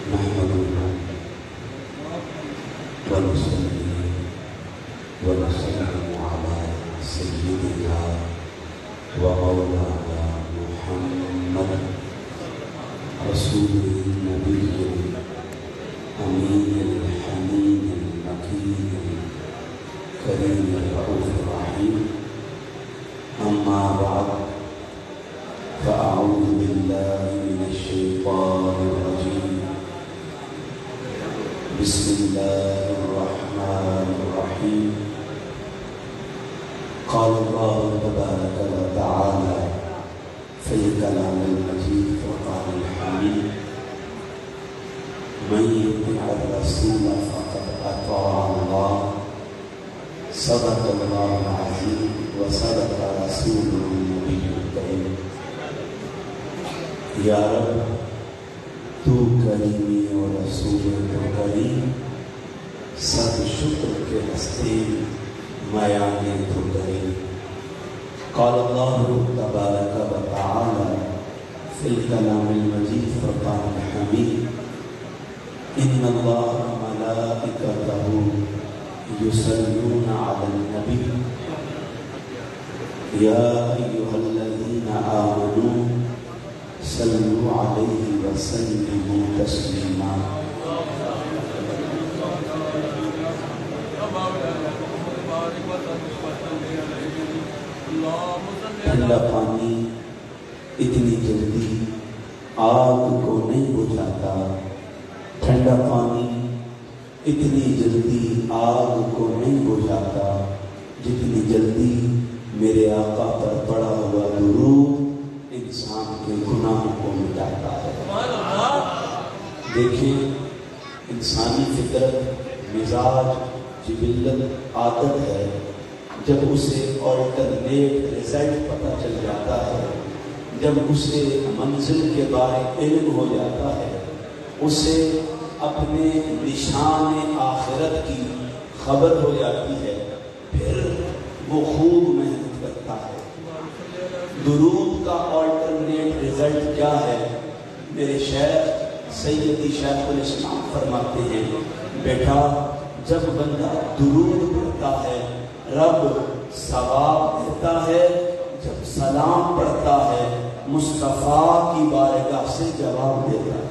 نحمده ونصلي ونسلم على سيدنا ومولانا محمد رسول النبي الأمين الحنين المكين الكريم الرؤوف الرحيم. أما بعد فأعوذ بالله من الشيطان الرجيم. بسم الله الرحمن الرحيم. قال الله تبارك وتعالى في الكلام المجيد فرقان الحميد: من يطع الرسول فقد أطاع الله صدق الله العظيم وصدق رسوله النبي الكريم. یا رب تو کریمی و رسول تو کریم، سب شکر کے ہستے میانے تو کریم. قال اللہ تبارک و تعالی فی الکلام المجید فرقان الحمید: ان اللہ ملائکتہ یصلون علی النبی یا ایہا الذین آمنوا صلوا علیہ وسلموا تسلیما. ٹھنڈا پانی اتنی جلدی آگ کو نہیں بجھاتا، ٹھنڈا پانی اتنی جلدی آگ کو نہیں بجھاتا جتنی جلدی میرے آقا پر پڑا ہوا درود انسان کے گناہوں کو مٹاتا ہے. دیکھیں، انسانی فطرت، مزاج، جبلت، عادت ہے، جب اسے آلٹرنیٹ رزلٹ پتہ چل جاتا ہے، جب اسے منزل کے بارے علم ہو جاتا ہے، اسے اپنے نشان آخرت کی خبر ہو جاتی ہے، پھر وہ خوب محنت کرتا ہے. درود کا آلٹرنیٹ رزلٹ کیا ہے؟ میرے شیخ سیدی شیخ الاسلام فرماتے ہیں، بیٹا جب بندہ درود پڑھتا ہے رب ثواب دیتا ہے، جب سلام پڑھتا ہے مصطفیٰ کی بارگاہ سے جواب دیتا ہے.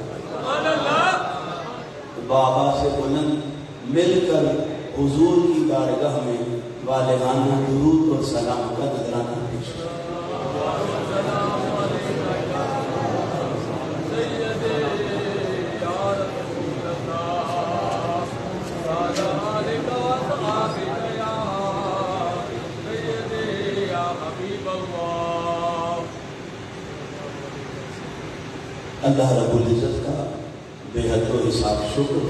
بابا سے بلند مل کر حضور کی بارگاہ میں والہانہ درود اور سلام کا نذرانہ پیش کریں. اللہ رب العزت کا بے حد و حساب شکر،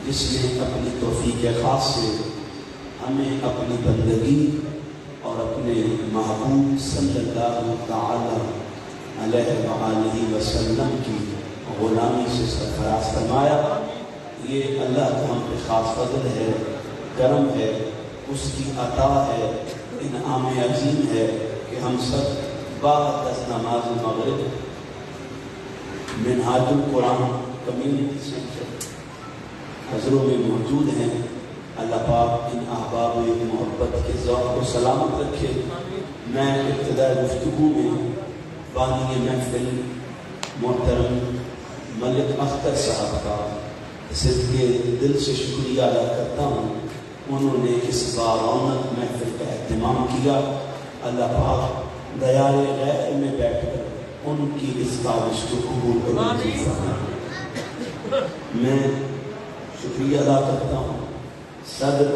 جس نے اپنی توفیق خاص سے ہمیں اپنی بندگی اور اپنے محبوب صلی اللہ تعالی علیہ وآلہ وسلم کی غلامی سے سرفراز فرمایا. یہ اللہ کا ہم پہ خاص فضل ہے، کرم ہے، اس کی عطا ہے، انعام عظیم ہے کہ ہم سب بعد از نماز مغرب منہاج القرآن کمیونٹی سینٹر حضروں میں موجود ہیں. اللہ پاک ان احباب و محبت کے ذوق کو سلامت رکھے. میں ابتداء گفتگو میں بانی محفل محترم ملک اختر صاحب کا صدقے دل سے شکریہ ادا کرتا ہوں. انہوں نے اس بارونق محفل کا اہتمام کیا. اللہ پاک دیار غیر میں بیٹھ کر ان کی اس کاوش کو قبول کرنے. میں شکریہ ادا کرتا ہوں صدر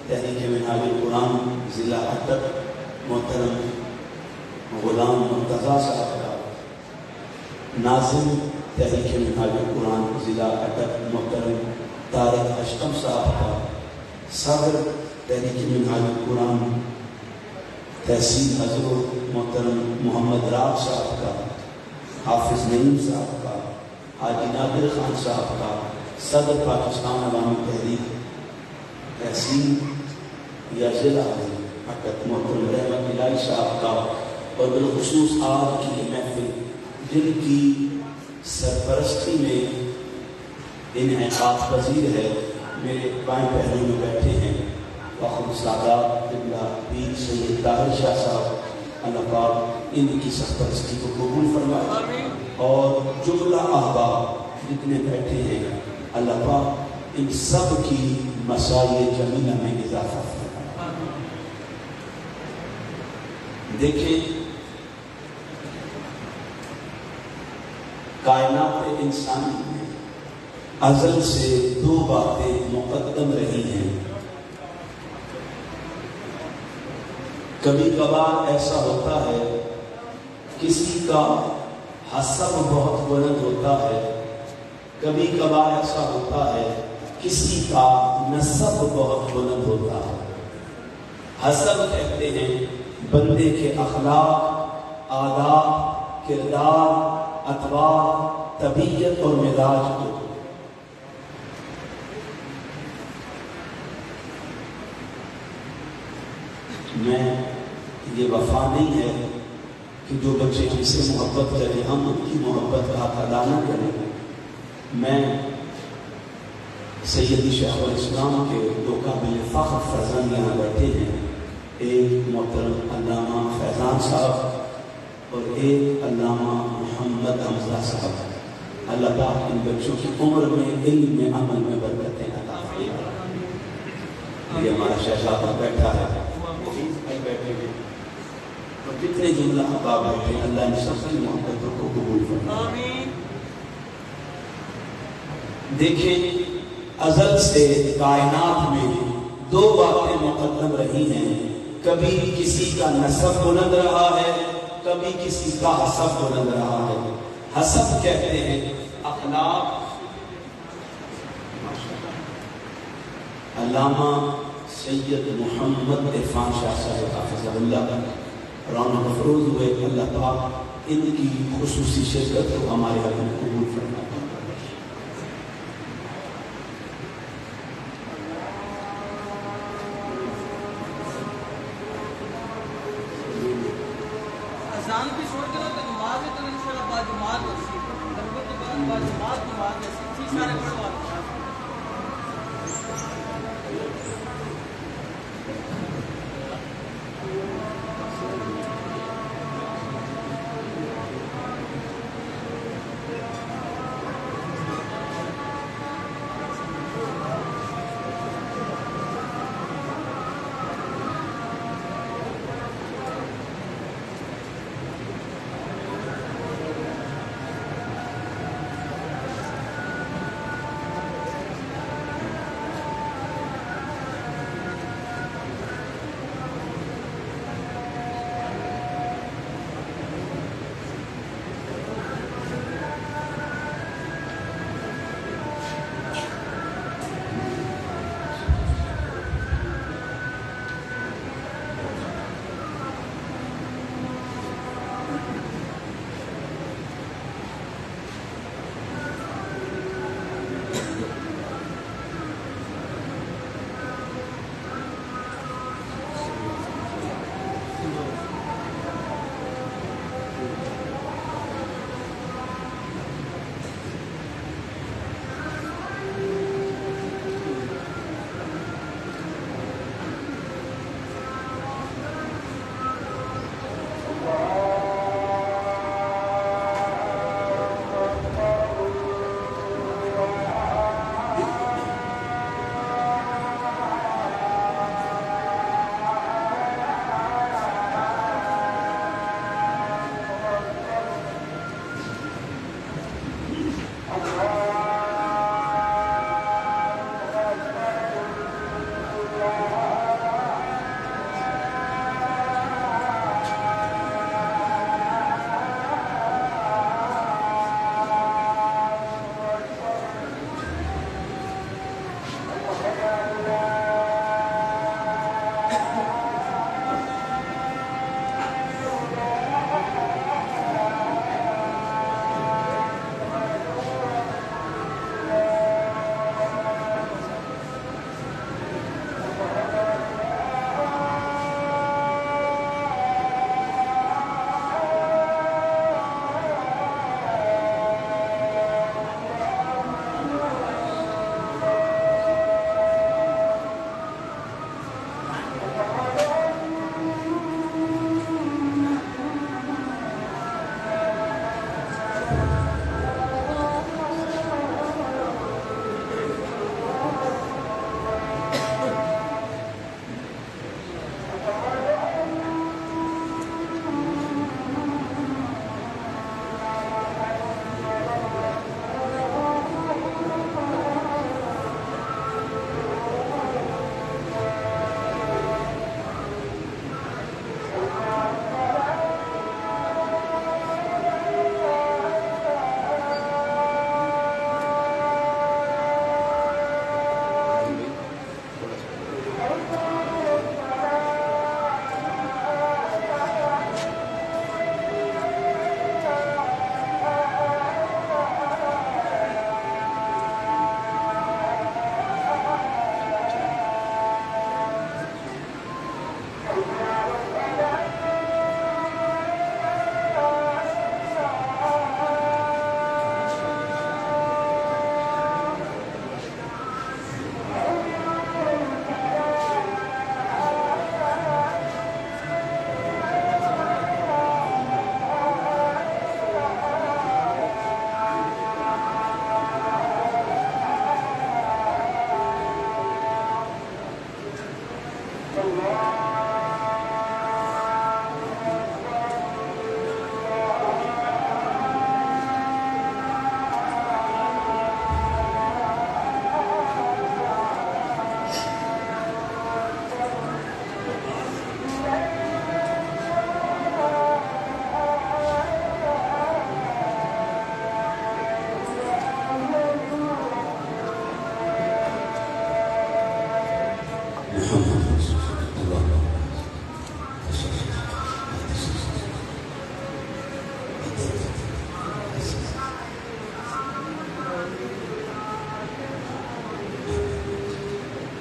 تحریک منہاج القرآن ضلع اٹک محترم غلام مرتضیٰ صاحب کا، ناظم تحریک منہاج القرآن ضلع اٹک محترم طارق اشکم صاحب کا، صدر تحریک منہاج القرآن تحصیل حضرت محترم محمد راج صاحب کا، حافظ نعیم صاحب کا، حاجی نادر خان صاحب کا، صدر پاکستان عوامی تحریک تحصیل یا ضلع اٹک محترم رحمت الہی صاحب کا، اور بالخصوص آج کی محفل جن کی سرپرستی میں انعقاد پذیر ہے. میرے بائیں پہلو میں بیٹھے ہیں فخر سادات قبلہ پیر سید طاہر شاہ صاحب، اللہ پاک ان کی سرپرستی کو قبول فرمائے، اور جملہ احباب جتنے بیٹھے ہیں اللہ پاک ان سب کی مسائل جمیلہ میں اضافہ فرمائے. دیکھیں کائنات انسانی میں ازل سے دو باتیں مقدم رہی ہیں. کبھی کبھار ایسا ہوتا ہے کسی کا حسب بہت بلند ہوتا ہے، کبھی کبھار ایسا ہوتا ہے کسی کا نسب بہت بلند ہوتا ہے. حسب کہتے ہیں بندے کے اخلاق، آداب، کردار، اطوار، طبیعت اور مزاج کو. میں یہ وفا نہیں ہے کہ جو بچے ہم سے محبت کریں ہم ان کی محبت کا ادا نہ کریں. میں سیدی شیخ الاسلام کے دو قابل فخر فرزند یہاں بیٹھے ہیں، ایک محترم علامہ فیضان صاحب اور ایک علامہ محمد حمزہ صاحب. اللہ پاک ان بچوں کی عمر میں، علم میں، عمل میں برکتیں عطا فرمائے. یہ ہمارا شہزادہ بیٹھا ہے، بیٹھے ہوئے اور کتنے جملہ احباب بیٹھے، اللہ ان سب کی محبتوں کو قبول فرمائے. دیکھیں ازل سے کائنات میں دو باتیں مقدم رہی ہیں. کبھی کسی کا نسب بلند رہا ہے، کبھی کسی کا حسب بلند رہا ہے. حسب کہتے ہیں اخلاق. علامہ سید محمد عرفان شاہ صاحب حافظ اللہ رونق افروز ہوئے، اللہ پاک ان کی خصوصی شرکت کو ہمارے حق میں قبول فرمائے. اذان بھی چھوڑ کے تو نماز تو انشاءاللہ بعد جماعت ہوتی ہے، لمبے کے بعد جماعت نماز ہے سارے پڑھوا.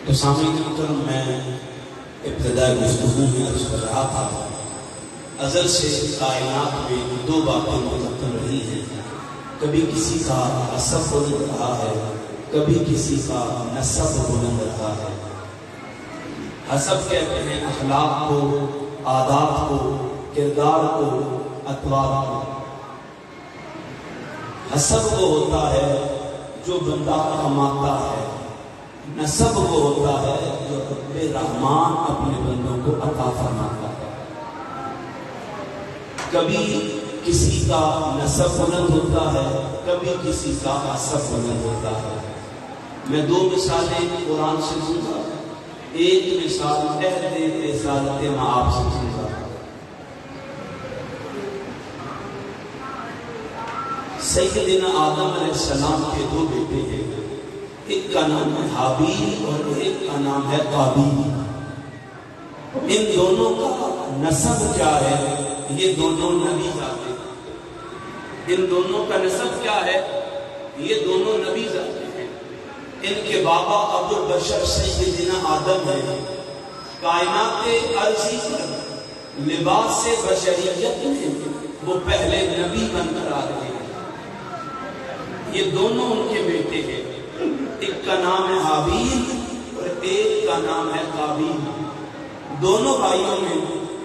تو سامعین محترم، میں ابتدائی گفتگو میں عرض کر رہا تھا ازل سے کائنات میں دو باتیں مرتب رہی ہیں، کبھی کسی کا حسب بلند رہا ہے، کبھی کسی کا نسب بلند رہا ہے۔ حسب کہتے ہیں اخلاق کو، عادات کو، کردار کو، اطوار کو۔ حسب وہ ہوتا ہے جو بندہ کماتا ہے، نسب وہ ہوتا ہے جو رب رحمان اپنے بندوں کو عطا فرماتا ہے۔ کبھی کسی کا نسب بلند ہوتا ہے، کبھی کسی کا حسب بلند ہوتا ہے۔ میں دو مثالیں قرآن سے دوں گا، ایک مثال عہد رسالت میں آپ سے دوں گا۔ سیدنا آدم علیہ السلام کے دو بیٹے ہیں، ایک کا نام ہے حابیل اور ایک کا نام ہے قابیل۔ ان دونوں کا نسب کیا ہے؟ یہ دونوں نبی ذاتے ہیں۔ ان دونوں کا نسب کیا ہے؟ یہ دونوں نبی ذاتے ہیں۔ ان کے بابا ابو البشر سیدنا آدم ہیں۔ کائنات ارضی پر لباس بشریت میں وہ پہلے نبی بن کر آ رہے ہیں۔ یہ دونوں ان کے بیٹے ہیں، ایک کا نام ہے حابیل اور ایک کا نام ہے قابیل۔ دونوں بھائیوں میں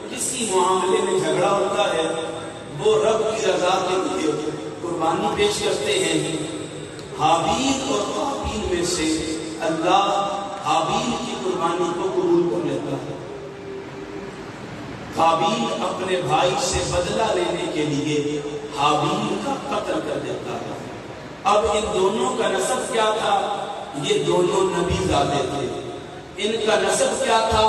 کسی معاملے میں جھگڑا ہوتا ہے، وہ رب کی رضا کے لیے قربانی پیش کرتے ہیں۔ حابیل اور قابیل میں سے اللہ حابیل کی قربانی کو قبول کر لیتا ہے۔ قابیل اپنے بھائی سے بدلہ لینے کے لیے حابیل کا قتل کر دیتا ہے۔ اب ان دونوں کا نسب کیا تھا؟ یہ دونوں نبی زادے تھے۔ ان کا نسب کیا تھا؟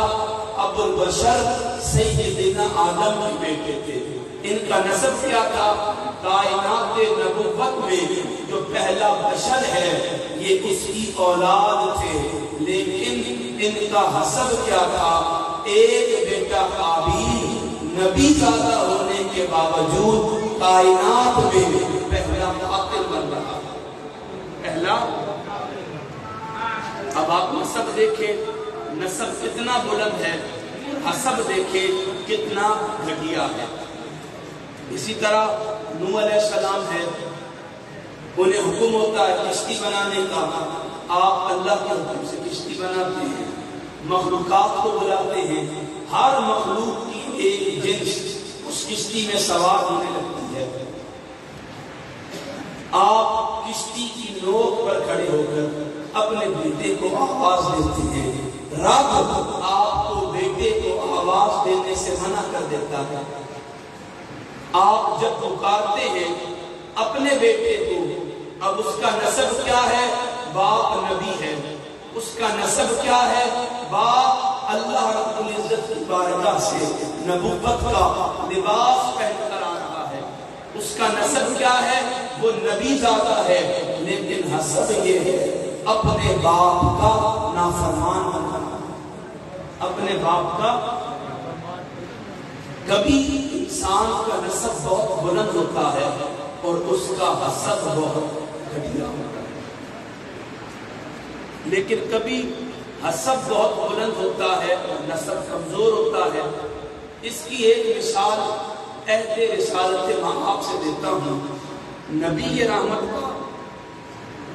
ابو البشر سیدنا آدم کے بیٹے تھے۔ ان کا نسب کیا تھا؟ کائنات نبوت میں جو پہلا بشر ہے یہ اس کی اولاد تھے، لیکن ان کا حسب کیا تھا؟ ایک بیٹا قابیل نبی زادہ ہونے کے باوجود کائنات میں پہلا قاتل بن رہا، پہلا۔ اب آپ نسب دیکھیں، نسب کتنا بلند ہے، حسب دیکھیں کتنا گھٹیا ہے۔ اسی طرح نوح علیہ السلام ہے، انہیں حکم ہوتا ہے کشتی بنانے کا، آپ اللہ کے حکم سے کشتی بناتے ہیں، مخلوقات کو بلاتے ہیں، ہر مخلوق کی ایک جنس اس کشتی میں سوار ہونے لگتی ہے۔ آپ کشتی کی نوک پر کھڑے ہو کر اپنے بیٹے کو آواز دیتے ہیں، رب آپ کو بیٹے کو آواز دینے سے منع کر دیتا ہے۔ آپ جب پکارتے ہیں اپنے بیٹے کو، اب اس کا نسب کیا ہے؟ باپ نبی ہے۔ اس کا نسب کیا ہے؟ باپ اللہ رب العزت کی بارگاہ سے نبوت کا لباس پہن کر آ رہا ہے۔ اس کا نسب کیا ہے؟ وہ نبی زادہ ہے، لیکن حسب یہ ہے اپنے باپ کا نافرمان بننا، اپنے باپ کا۔ کبھی انسان کا نسب بہت بلند ہوتا ہے اور اس کا حسب بہت گھٹیا ہوتا ہے، لیکن کبھی حسب بہت بلند ہوتا ہے اور نسب کمزور ہوتا ہے۔ اس کی ایک مثال عہد رسالت میں آپ سے دیتا ہوں۔ نبی رحمت کا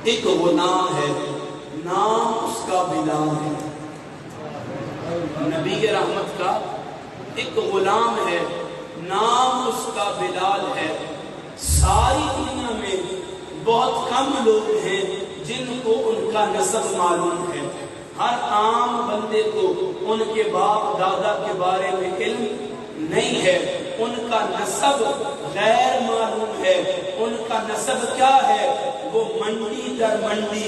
ایک غلام ہے، نام اس کا بلال ہے۔ نبی رحمت کا ایک غلام ہے، نام اس کا بلال ہے۔ ساری دنیا میں بہت کم لوگ ہیں جن کو ان کا نسب معلوم ہے۔ ہر عام بندے کو ان کے باپ دادا کے بارے میں علم نہیں ہے، ان کا نسب غیر معلوم ہے۔ ان کا نسب کیا ہے؟ وہ منڈی در منڈی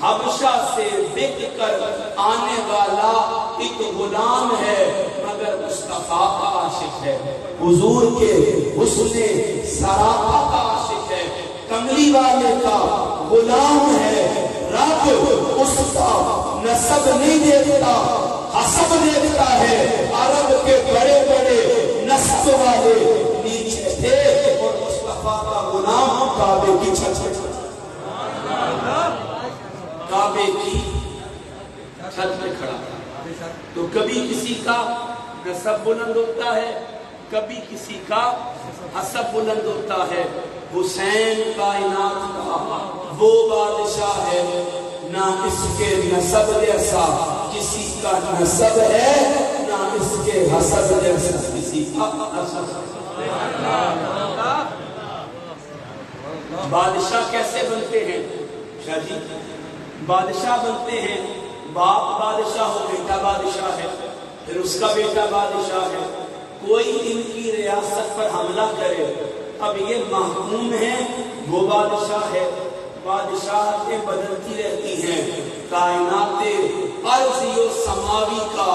حبشہ سے بک کر آنے والا ایک غلام ہے، مگر مصطفیٰ کا عاشق ہے، حضور کے حسن سراپا کا عاشق ہے، کملی والے کا غلام ہے۔ رب اس کا نسب نہیں دیکھتا، حسب دیکھتا ہے۔ عرب کے بڑے بڑے نسب والے نیچے تھے اور مصطفیٰ کا غلام کعبے کی چھت پہ، کعبے کی چھت پہ کبھی کسی کا نسب بلند ہوتا ہے، کبھی کسی کا حسب بلند ہوتا ہے۔ حسین کائنات کا وہ بادشاہ ہے، نہ اس کے نسب جیسا کسی کا نسب ہے، نہ اس کے حسب جیسا کسی کا حسب۔ بادشاہ کیسے بنتے ہیں شاہ جی؟ بادشاہ بنتے ہیں، باپ بادشاہ ہو، بیٹا بادشاہ ہے، پھر اس کا بیٹا بادشاہ ہے۔ کوئی ان کی ریاست پر حملہ کرے، اب یہ محکوم ہے، وہ بادشاہ ہے۔ بادشاہتیں بدلتی رہتی ہیں، کائنات ارضی و سماوی کا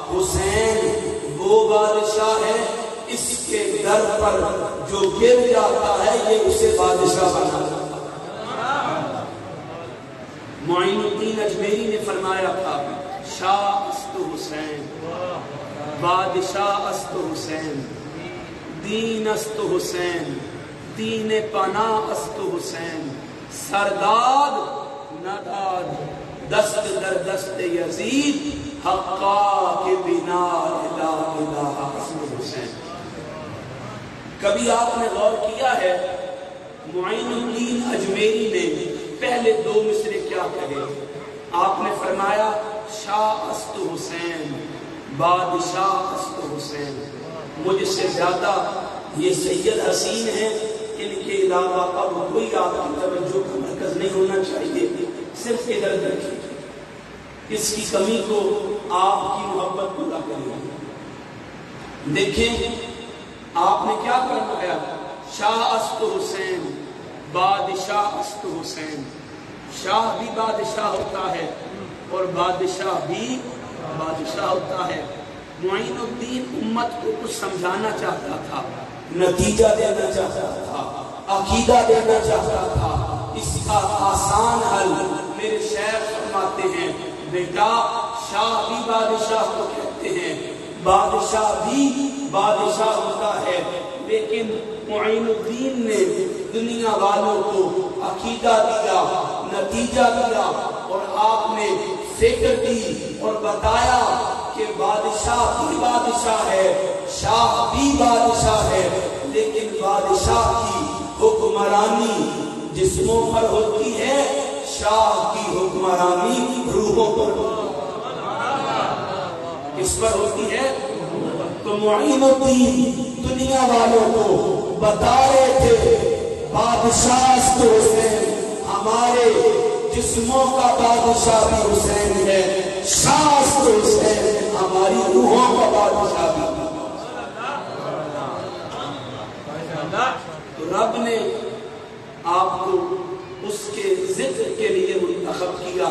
حسین وہ بادشاہ ہے، اس کے در پر جو گر جاتا ہے یہ اسے بادشاہ بناتا ہے۔ معین الدین اجمیری نے فرمایا تھا، شاہ است حسین، بادشاہ است حسین، دین است حسین، دین پناہ است حسین، سرداد نداد دست در دست یزید، حقا کے بنا الہ الہ است حسین۔ کبھی آپ نے غور کیا ہے معین الدین اجمیری نے پہلے دو مصرے کیا کہے؟ آپ نے فرمایا شاہ است حسین، بادشاہ است حسین۔ مجھ سے زیادہ یہ سید حسین ہیں، ان کے علاوہ اب کوئی آپ کی توجہ کا مرکز نہیں ہونا چاہیے، صرف ادھر دیکھیں، اس کی کمی کو آپ کی محبت پورا کریں۔ دیکھیں آپ نے کیا فرمایا، شاہ است حسین، بادشاہ است حسین۔ شاہ بھی بادشاہ ہوتا ہے اور بادشاہ بھی بادشاہ ہوتا ہے۔ معین الدین امت کو کچھ سمجھانا چاہتا تھا، نتیجہ دینا چاہتا تھا، عقیدہ دینا چاہتا تھا۔ اس کا آسان حل میرے شیخ فرماتے ہیں، بیٹا شاہ بھی بادشاہ کو کہتے ہیں، بادشاہ بھی بادشاہ ہوتا ہے، لیکن معین الدین نے دنیا والوں کو عقیدہ دیا، نتیجہ دیا، اور آپ نے فکر دی اور بتایا کہ بادشاہ بھی بادشاہ ہے، شاہ بھی بادشاہ ہے، لیکن بادشاہ کی حکمرانی جسموں پر ہوتی ہے، شاہ کی حکمرانی روحوں پر کس پر ہوتی ہے؟ تو معین الدین دنیا والوں کو بتا رہے تھے بادشاہ است حسین، ہمارے جسموں کا بادشاہ بھی حسین ہے، شاہ است حسین ہماری روحوں کا بادشاہ بھی۔ تو رب نے آپ کو اس کے ذکر کے لیے منتخب کیا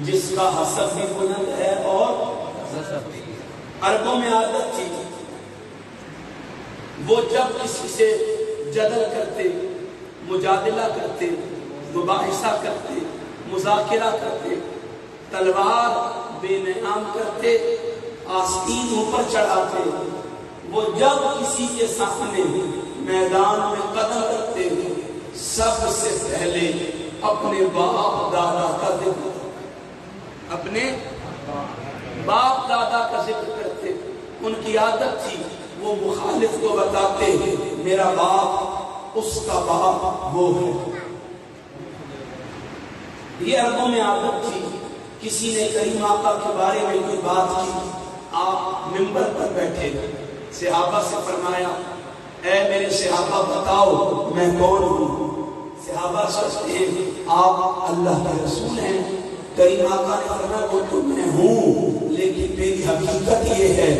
جس کا حسب بھی بلند ہے اور عربوں میں عادت تھی، وہ جب کسی سے جدل کرتے، مجادلہ کرتے، مباحثہ کرتے، مذاکرہ کرتے، تلوار بے نام کرتے، آستین اوپر چڑھاتے، وہ جب کسی کے سامنے میدان میں قدم رکھتے سب سے پہلے اپنے باپ دادا کا ذکر، اپنے باپ دادا کا ذکر کرتے۔ ان کی عادت تھی، وہ مخالف کو بتاتے میرا باپ، اس کا باپ وہ ہے۔ یہ عربوں میں عادت تھی۔ کسی نے کریم آقا کے بارے میں کوئی بات کی، آپ منبر پر بیٹھے صحابہ سے فرمایا، اے میرے صحابہ بتاؤ میں کون ہوں۔ صحابہ سوچتے ہیں آپ اللہ کے رسول ہیں۔ کریم آقا نے فرمایا وہ تو میں ہوں، لیکن میری حقیقت یہ ہے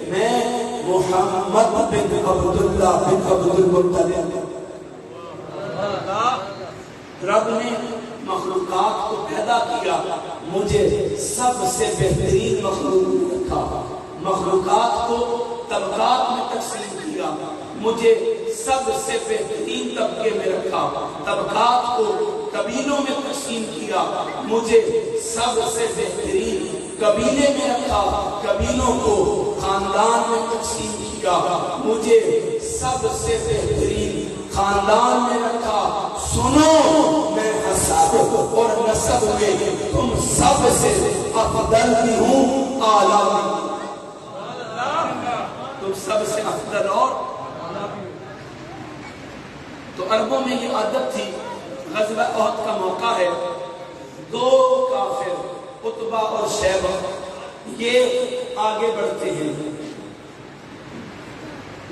میں محمد بن عبداللہ بن عبد المطلب۔ رب نے مخلوقات کو پیدا کیا، مجھے سب سے بہترین مخلوق میں رکھا، مخلوقات کو طبقات میں تقسیم کیا، مجھے سب سے بہترین طبقے میں رکھا، طبقات کو قبیلوں میں تقسیم کیا، مجھے سب سے بہترین قبیلے میں رکھا، قبیلوں کو خاندان میں تقسیم کیا، مجھے سب سے بہترین خاندان میں رکھا۔ سنو میں نسب اور نسب میں تم سب سے افضل بھی ہوں، اعلیٰ بھی ہوں۔ تم سب سے افضل اور تو عربوں میں یہ عادت تھی، غزوہ احد کا موقع ہے، دو کافر عتبہ اور شیبہ یہ آگے بڑھتے ہیں،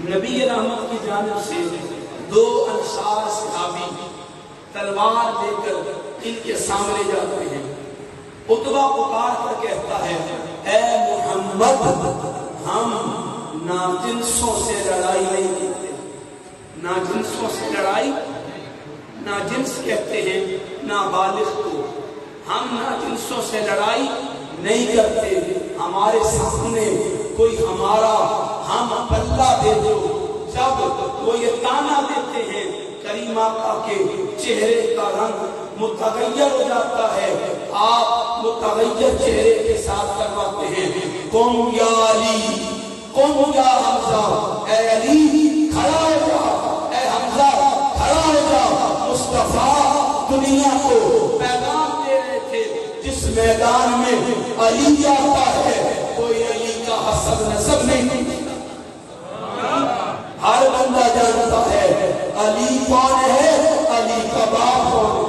نبی رحمت کی جانب سے دو انصار صحابی تلوار لے کر ان کے سامنے جاتے ہیں۔ عتبہ پکار کر کہتا ہے، اے محمد، ہم ناجنسوں سے لڑائی نہیں کرتے۔ ناجنسوں سے لڑائی، ناجنس کہتے ہیں نابالغ کو، ہم ناجنسوں سے لڑائی نہیں کرتے، ہمارے سامنے کوئی ہمارا ہم پلہ دے دو۔ جب وہ یہ تانا دیتے ہیں، کریم آقا کے چہرے کا رنگ متغیر ہو جاتا ہے، آپ متغیر چہرے کے ساتھ کرواتے ہیں، قم یا علی، قم یا حمزہ، اے علی کھڑا ہو جا، اے حمزہ کھڑا ہو جا۔ مصطفیٰ دنیا کو پیغام دے رہے تھے، جس میدان میں علی آتا ہے کوئی علی کا حسب نسب نہیں، ہر بندہ جانتا ہے علی کون ہے، علی کا باپ کون ہے۔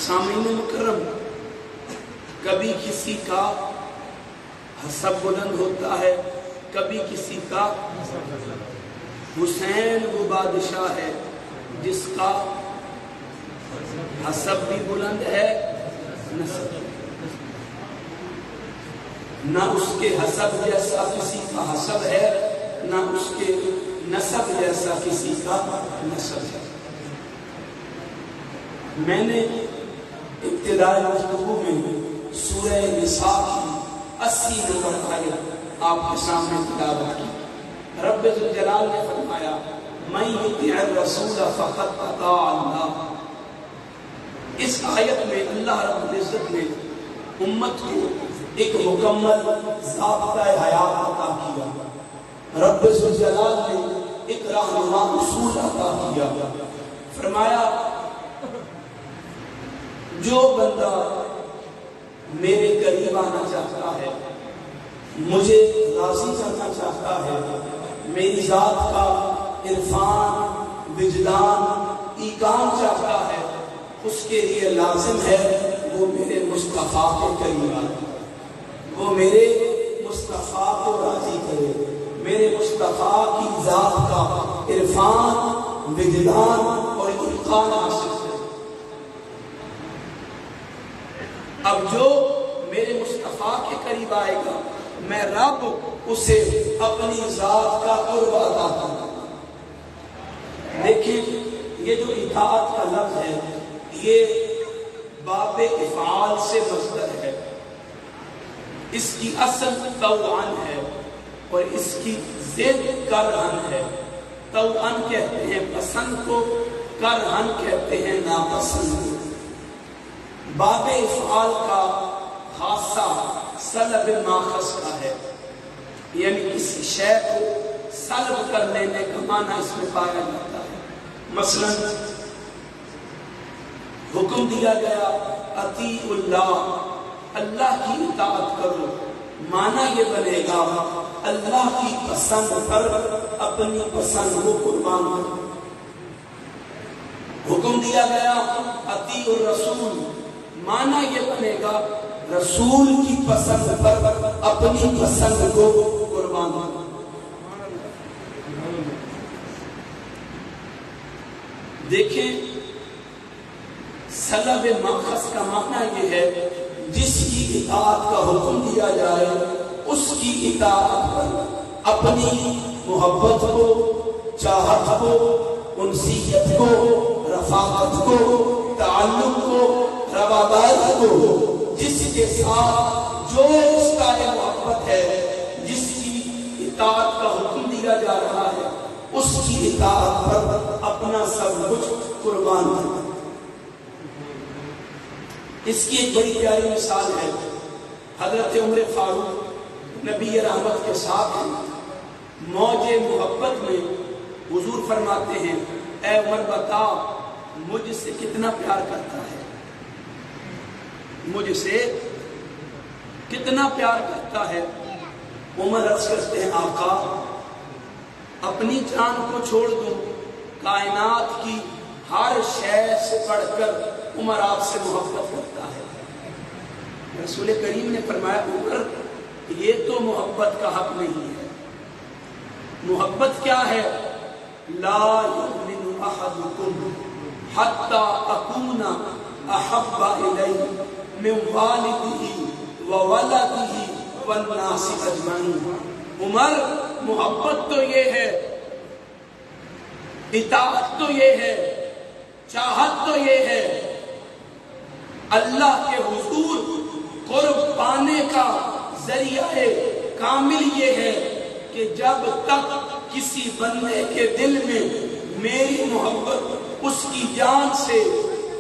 سامعین مکرم، کبھی کسی کا حسب بلند ہوتا ہے، کبھی کسی کا۔ حسین وہ بادشاہ ہے جس کا حسب بھی بلند ہے، نسب، نہ اس کے حسب جیسا کسی کا حسب ہے، نہ اس کے نسب جیسا کسی کا نسب ہے۔ میں نے ابتدائی گفتگو میں سورہ نساء کی 80 نمبر آیت آپ کے سامنے تلاوت کی۔ رب ذوالجلال نے فرمایا، من یطیع الرسول فقد اطاع اللہ۔ اس آیت میں اللہ رب العزت نے امت کو ایک مکمل ضابطہ حیات عطا کیا، رب ذوالجلال نے ایک رہنما اصول عطا کیا۔ فرمایا، جو بندہ میرے قریب آنا چاہتا ہے، مجھے راضی کرنا چاہتا ہے، میری ذات کا عرفان، وجدان، ایقان چاہتا ہے، اس کے لیے لازم ہے وہ میرے مصطفیٰ کے قریب آئے، وہ میرے مصطفیٰ کو راضی کرے، میرے مصطفیٰ کی ذات کا عرفان، وجدان اور ایقان حاصل کرے۔ اب جو میرے مصطفیٰ کے قریب آئے گا، میں رب اسے اپنی ذات کا قرب عطا کروں۔ دیکھیں، یہ جو اطاعت کا لفظ ہے، یہ باب افعال سے مصدر ہے، اس کی اصل طوعن ہے اور اس کی ضد کرہن ہے۔ طوعن کہتے ہیں پسند کو، کرہن کہتے ہیں ناپسند کو۔ باب افعال کا خاصہ سلب ماخذ کا ہے، یعنی کسی شے کو سلب کر لینے کا معنی اس میں پایا جاتا ہے۔ مثلا حکم دیا گیا اطیعوا اللہ، اللہ کی اطاعت کرو، معنی یہ بنے گا اللہ کی پسند پر اپنی پسند کو قربان کرو۔ حکم دیا گیا اطیعوا الرسول، معنی یہ بنے گا رسول کی پسند پر اپنی پسند کو قربان کرو۔ دیکھیں، سلب ماخذ کا معنی یہ ہے جس کی اطاعت کا حکم دیا جائے اس کی اطاعت پر اپنی محبت کو، چاہت کو، انسیت کو، رفاقت کو، تعلق کو، رواداری کو، جس کے ساتھ جو اس کا محبت ہے، جس کی اطاعت کا حکم دیا جا رہا ہے، اس کی اطاعت پر اپنا سب کچھ قربان کرنا۔ اس کی ایک بڑی پیاری مثال ہے، حضرت عمر فاروق نبی رحمت کے ساتھ موج محبت میں حضور حضور فرماتے ہیں اے عمر بتا مجھ سے کتنا پیار کرتا ہے، مجھ سے کتنا پیار کرتا ہے۔ عمر عرض کرتے ہیں آقا اپنی جان کو چھوڑ دوں، کائنات کی ہر شے سے بڑھ کر عمر آپ سے محبت کرتا ہے۔ رسول کریم نے فرمایا عمر یہ تو محبت کا حق نہیں ہے، محبت کیا ہے؟ لا یؤمن احدکم حتی اکون احب الیہ من والدہ وولدہ والناس اجمعین۔ عمر محبت تو یہ ہے، اطاعت تو یہ ہے، چاہت تو یہ ہے، اللہ کے حضور قرب پانے کا ذریعہ کامل یہ ہے کہ جب تک کسی بندے کے دل میں میری محبت اس کی جان سے،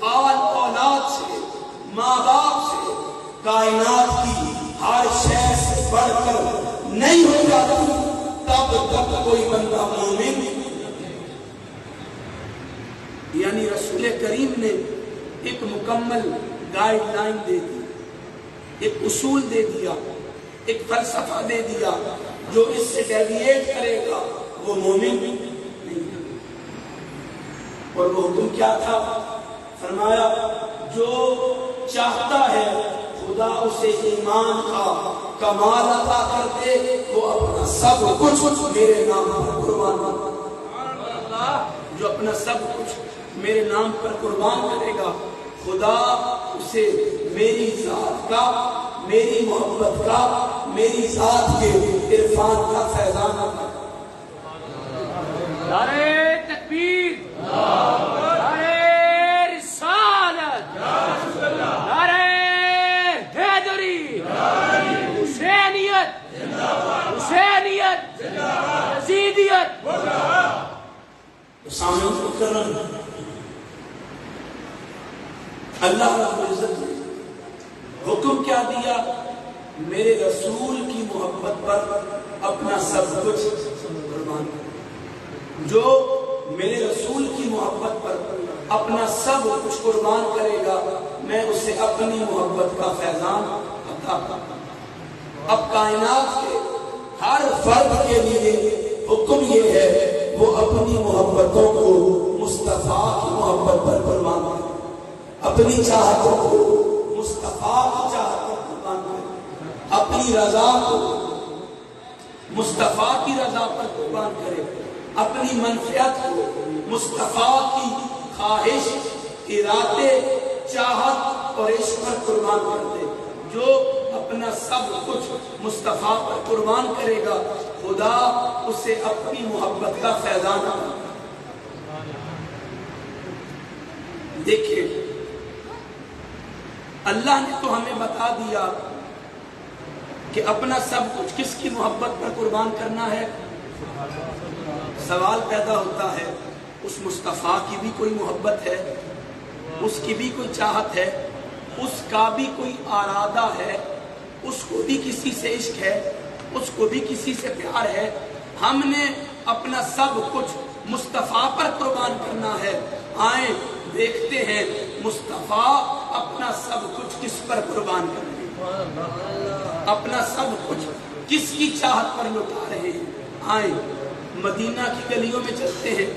آل اولاد سے، ماں باپ سے، کائنات کی ہر شے سے بڑھ کر نہیں ہو جاتی تب تک کوئی بندہ مومن۔ یعنی رسول کریم نے ایک مکمل گائیڈ لائن دے دی، ایک اصول دے دیا، ایک فلسفہ دے دیا، جو اس سے ڈیویٹ کرے گا وہ مومن نہیں۔ اور وہ حکم کیا تھا؟ فرمایا جو چاہتا ہے خدا اسے ایمان کا کمال عطا کر دے وہ اپنا سب کچھ میرے نام پر قربان کرے، جو اپنا سب کچھ میرے نام پر قربان کرے گا خدا اسے میری ذات کا، میری محبت کا، میری ذات کے عرفان کا فیضان عطا کرے۔ نعرہ تکبیر، نعرہ رسالت، نعرہ حیدری، حسینیت، حسینیت، یزیدیت۔ سامنے مکرم اللہ رب العزت نے حکم کیا دیا؟ میرے رسول کی محبت پر اپنا سب کچھ قربان کرے۔ جو میرے رسول کی محبت پر اپنا سب کچھ قربان کرے گا میں اسے اپنی محبت کا فیضان عطا کروں۔ اب کائنات کے ہر فرد کے لیے حکم یہ ہے وہ اپنی محبتوں کو مصطفیٰ کی محبت پر قربان کرے، اپنی چاہتوں کو مصطفیٰ کی چاہت پر قربان کرے، اپنی رضا کو مصطفیٰ کی رضا پر قربان کرے، اپنی منفعت کو مصطفیٰ کی خواہش، ارادے، چاہت اور عشق پر قربان کر دے۔ جو اپنا سب کچھ مصطفیٰ پر قربان کرے گا خدا اسے اپنی محبت کا فیضان عطا کرے۔ دیکھیں اللہ نے تو ہمیں بتا دیا کہ اپنا سب کچھ کس کی محبت پر قربان کرنا ہے۔ سوال پیدا ہوتا ہے اس مصطفیٰ کی بھی کوئی محبت ہے، اس کی بھی کوئی چاہت ہے، اس کا بھی کوئی ارادہ ہے، اس کو بھی کسی سے عشق ہے، اس کو بھی کسی سے پیار ہے۔ ہم نے اپنا سب کچھ مصطفیٰ پر قربان کرنا ہے۔ آئیں دیکھتے ہیں مصطفیٰ اپنا سب کچھ کس پر قربان کر رہے ہیں، اپنا سب کچھ کس کی چاہت پر لٹا رہے ہیں۔ آئیں مدینہ کی گلیوں میں چلتے ہیں،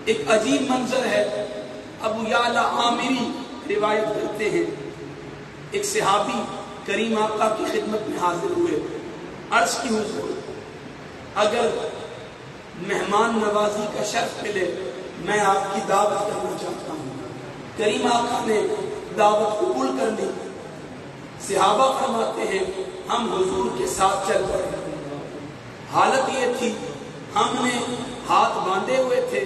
ایک عجیب منظر ہے۔ ابو یعلا عامری روایت کرتے ہیں ایک صحابی کریم آقا کی خدمت میں حاضر ہوئے، عرض کی حضور اگر مہمان نوازی کا شرف ملے میں آپ کی دعوت کرنا چاہتا ہوں۔ کریم آقا نے دعوت قبول کر لی۔ صحابہ فرماتے ہیں ہم حضور کے ساتھ چل پڑے۔ حالت یہ تھی ہم نے ہاتھ باندھے ہوئے تھے،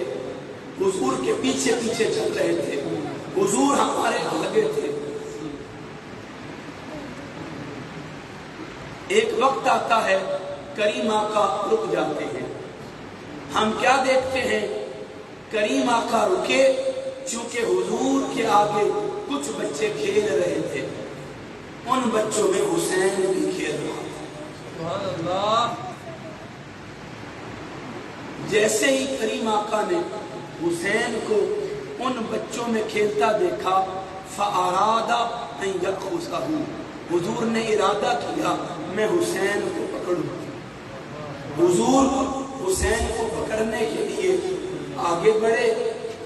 حضور کے پیچھے پیچھے چل رہے تھے، حضور ہمارے لگے تھے۔ ایک وقت آتا ہے کریم آقا رک جاتے ہیں۔ ہم کیا دیکھتے ہیں؟ کریم آقا رکے چونکہ حضور کے آگے کچھ بچے کھیل رہے تھے، ان بچوں میں حسین بھی کھیل رہا تھا۔ جیسے ہی کریم آقا نے حسین کو ان بچوں میں کھیلتا دیکھا فَأَرَادَ أَن يَأْخُذَهُ، حضور نے ارادہ کیا میں حسین کو پکڑوں۔ حضور حسین کو پکڑنے کے لیے آگے بڑھے،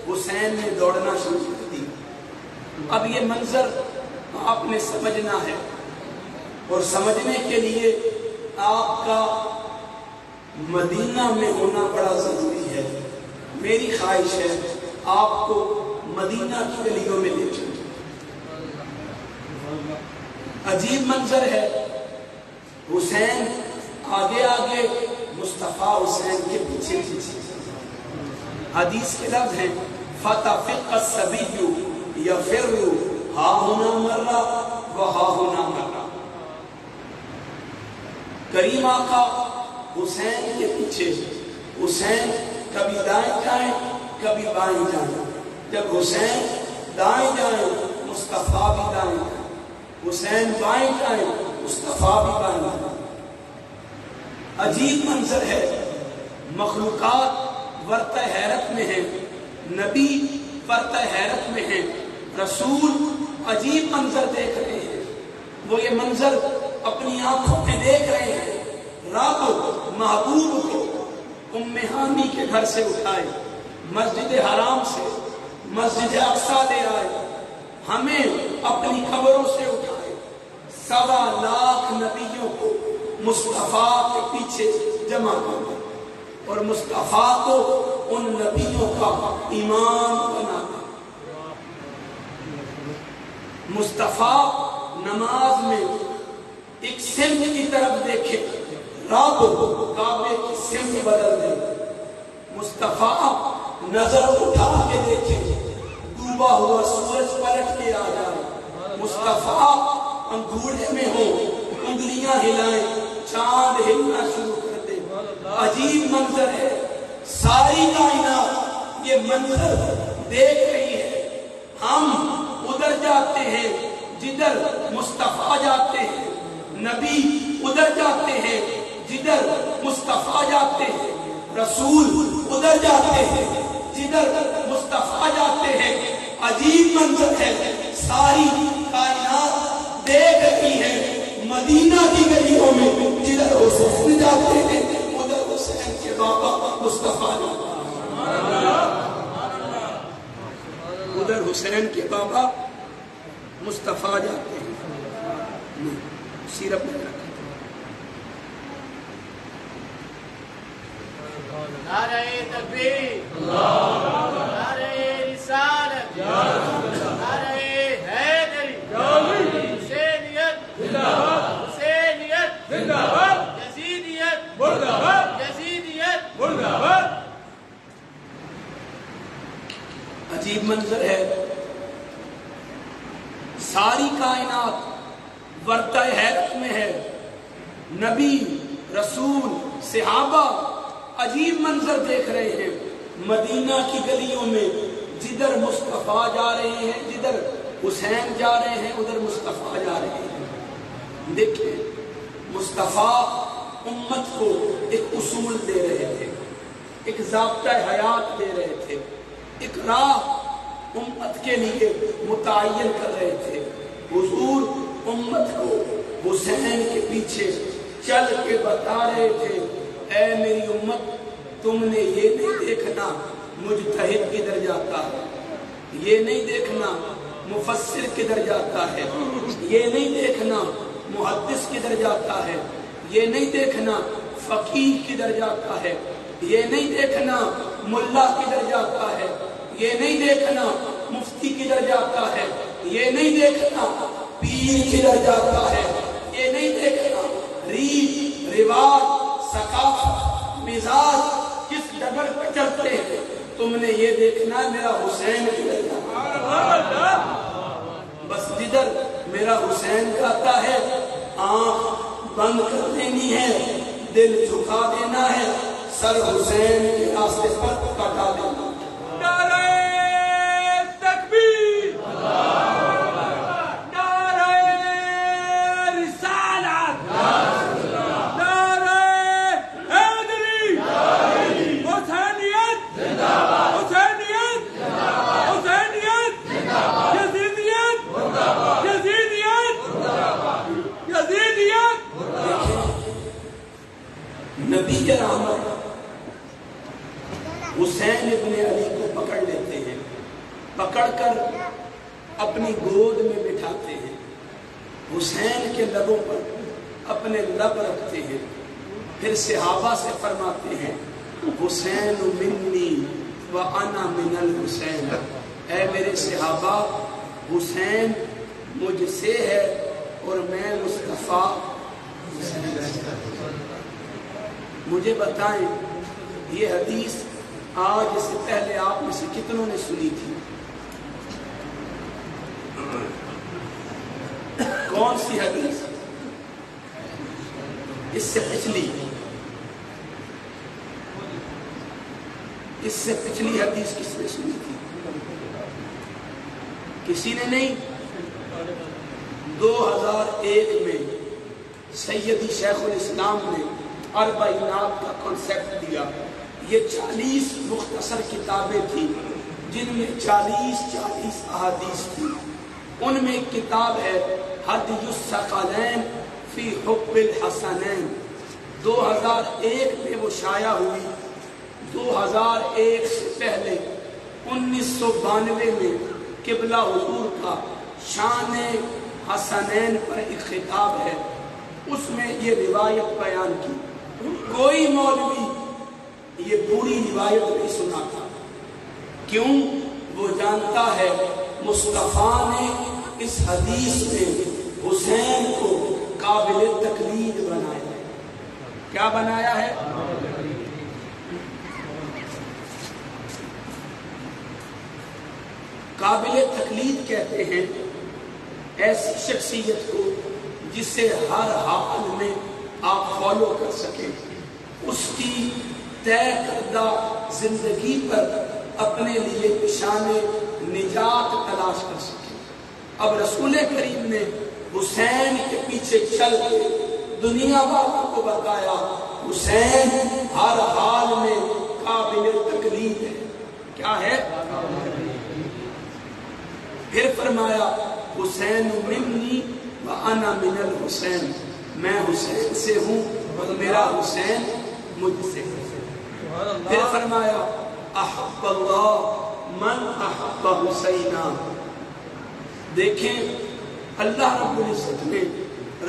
حسین نے دوڑنا شروع کر دی۔ اب یہ منظر آپ نے سمجھنا ہے، اور سمجھنے کے لیے آپ کا مدینہ میں ہونا بڑا ضروری ہے۔ میری خواہش ہے آپ کو مدینہ کی گلیوں میں لے چلوں۔ عجیب منظر ہے، حسین آگے آگے، مصطفیٰ حسین کے پیچھے پیچھے۔ حدیث کے لفظ ہیں فَتَفِقَ الصَّبِيُّ يَفِرُّ ہَا هُنَا مَرَّ وَہَا هُنَا مَرَّ۔ کریم آقا حسین کے پیچھے، حسین کبھی دائیں جائیں کبھی بائیں جائیں، جب حسین دائیں جائیں مصطفیٰ بھی دائیں جائیں، حسین بائیں جائیں مصطفیٰ بھی بائیں جائیں۔ عجیب منظر ہے، مخلوقات ورطہ حیرت میں ہیں، نبی ورطہ حیرت میں ہیں، رسول عجیب منظر دیکھ رہے ہیں۔ وہ یہ منظر اپنی آنکھوں میں دیکھ رہے ہیں۔ رب محبوب کو ام ہانی کے گھر سے اٹھائے، مسجد حرام سے مسجد اقصیٰ لے آئے، ہمیں اپنی قبروں سے اٹھائے، 1.25 لاکھ نبیوں کو مصطفیٰ کے پیچھے جمع کر دیا، اور مصطفیٰ کو ان نبیوں کا امام بنا دیا۔ مصطفیٰ نماز میں ایک سمت کی طرف دیکھے، رب کعبے کی سمت بدل دے۔ مصطفیٰ نظر اٹھا کے دیکھے، ڈوبا ہوا سورج پلٹ کے آ جائے۔ مصطفیٰ انگوٹھے میں ہو، انگلیاں ہلائیں، چاند ہلنا شروع کر دے۔ عجیب منظر ہے، ساری کائنات یہ منظر دیکھ رہی ہے۔ ہم ادھر جاتے ہیں جدھر مصطفیٰ جاتے ہیں، نبی ادھر جاتے ہیں جدھر مصطفیٰ جاتے ہیں، رسول ادھر جاتے ہیں جدھر مصطفیٰ جاتے ہیں۔ عجیب منظر ہے، ساری کائنات دیکھ رہی ہے، مدینہ کی گلیوں میں جدھر حسین جاتے ہیں ادھر حسین کے بابا مصطفیٰ جاتے ہیں، ادھر حسین کے بابا مصطفیٰ جاتے ہیں۔ سیرت میں رکھا نعرہ تکبیر، نعرہ رسالت، نعرہ حیدری، حسینیت، حسینیت، یزیدیت، یزیدیت۔ عجیب منظر ہے، ساری کائنات ورطہ حیرت میں ہے، نبی رسول صحابہ عجیب منظر دیکھ رہے ہیں مدینہ کی گلیوں میں، جدھر مصطفیٰ جا رہے ہیں، جدھر حسین جا رہے ہیں ادھر مصطفیٰ جا رہے ہیں۔ دیکھیں، مصطفیٰ امت کو ایک اصول دے رہے تھے، ایک ضابطہ حیات دے رہے تھے، ایک راہ امت کے لیے متعین کر رہے تھے۔ حضور امت کو حسین کے پیچھے چل کے بتا رہے تھے، اے میری امت، تم نے یہ نہیں دیکھنا مجتہد کدھر جاتا ہے، یہ نہیں دیکھنا مفسر کدھر جاتا ہے، یہ نہیں دیکھنا محدث کدھر جاتا ہے، یہ نہیں دیکھنا فقیہ کدھر جاتا ہے، یہ نہیں دیکھنا ملا کدھر جاتا ہے، یہ نہیں دیکھنا مفتی کدھر جاتا ہے، یہ نہیں دیکھنا پیر کدھر جاتا ہے، یہ نہیں دیکھنا ریت رواج ثقافت مزاج کس ڈگر پہ چلتے ہیں، تم نے یہ دیکھنا میرا حسین کدھر جاتا ہے۔ بس جدھر میرا حسین جاتا ہے آنکھ بند کر دینی ہے، دل جھکا دینا ہے، سر حسین کے راستے پر کٹا دینا۔ نعرہ تکبیر، نعرہ رسالت، نعرہ حیدری، حسین حسین ابن علی کو پکڑ لیتے ہیں، پکڑ کر اپنی گود میں بٹھاتے ہیں، حسین کے لبوں پر اپنے لب رکھتے ہیں، پھر صحابہ سے فرماتے ہیں حسین منی وانا من الحسین، اے میرے صحابہ حسین مجھ سے ہے اور میں مصطفیٰ حسین سے۔ مجھے بتائیں یہ حدیث آج سے پہلے آپ میں سے کتنوں نے سنی تھی؟ کون سی حدیث؟ اس سے پچھلی حدیث کس نے سنی تھی؟ کسی نے نہیں۔ 2001 میں سیدی شیخ الاسلام نے اربعینات کا کنسیپٹ دیا۔ یہ 40 مختصر کتابیں تھیں جن میں 40 احادیث تھی۔ ان میں ایک کتاب ہے ہدی الثقلین فی حب الحسنین، 2001 میں وہ شائع ہوئی۔ 2001 سے پہلے 1992 میں قبلہ حضور کا شان حسنین پر ایک خطاب ہے، اس میں یہ روایت بیان کی۔ کوئی مولوی یہ پوری روایت نہیں سناتا، کیوں؟ وہ جانتا ہے مصطفیٰ نے اس حدیث میں حسین کو قابل تقلید بنایا ہے۔ کیا بنایا ہے؟ قابل تقلید کہتے ہیں ایسی شخصیت کو جسے ہر حال میں آپ فالو کر سکیں، اس کی طے کردہ زندگی پر اپنے لیے نشان نجات تلاش کر سکیں۔ اب رسول کریم نے حسین کے پیچھے چل کے دنیا والوں کو بتایا حسین ہر حال میں قابل تقلید ہے۔ کیا ہے؟ پھر فرمایا حسین منی وانا من الحسین، میں حسین سے ہوں اور میرا حسین مجھ سے ہے۔ پھر فرمایا احب اللہ من احب حسینا، دیکھیں اللہ رب العزت نے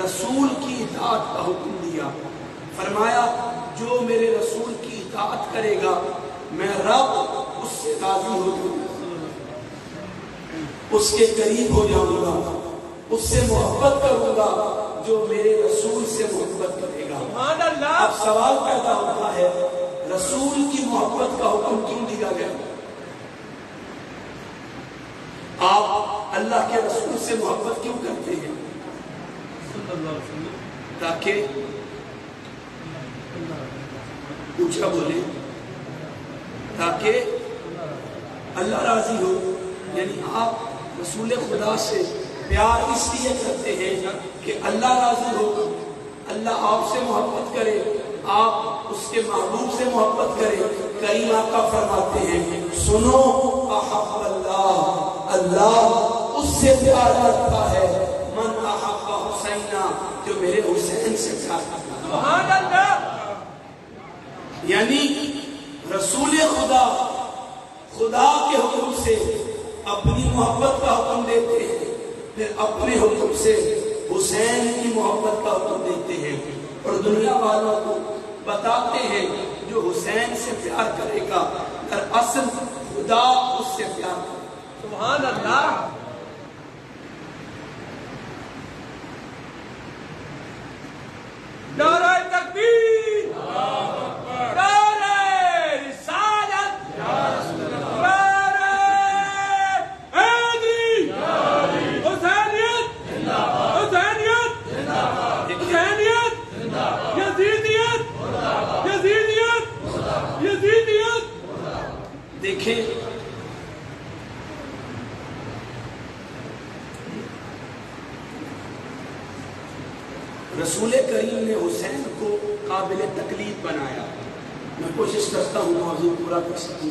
رسول کی اطاعت کا حکم دیا، فرمایا جو میرے رسول کی اطاعت کرے گا میں رب اس سے راضی ہو جاؤں گا، اس کے قریب ہو جاؤں گا، اس سے محبت کروں گا جو میرے رسول سے محبت کرے گا۔ اب سوال پیدا ہوتا ہے رسول کی محبت کا حکم کیوں دیا گیا؟ آپ اللہ کے رسول سے محبت کیوں کرتے ہیں؟ تاکہ پوچھا بولے تاکہ اللہ راضی ہو، یعنی آپ رسول خدا سے پیار اس لیے کرتے ہیں کہ اللہ راضی ہو، اللہ آپ سے محبت کرے، آپ اس کے محبوب سے محبت کریں۔ کریم آقا فرماتے ہیں سنو احب اللہ، اللہ اس سے پیار کرتا ہے من احب حسینا، جو میرے حسین سے پیار کرتا ہے۔ سبحان اللہ۔ یعنی رسول خدا خدا کے حکم سے اپنی محبت کا حکم دیتے ہیں، پھر اپنے حکم سے حسین کی محبت کا حکم دیتے ہیں، اور دنیا والوں کو بتاتے ہیں جو حسین سے پیار کرے گا دراصل خدا اس سے پیار کرے۔ سبحان اللہ۔ نعرہ تکبیر، نعرہ رسالت، نعرہ حیدری، حسینیت، حسینیت، حسینیت، یزیدیت، یزیدیت، یزیدیت۔ دیکھیں رسول کریم نے حسین کو قابل تقلید بنایا۔ میں کوشش کرتا ہوں موضوع پورا کر سکوں۔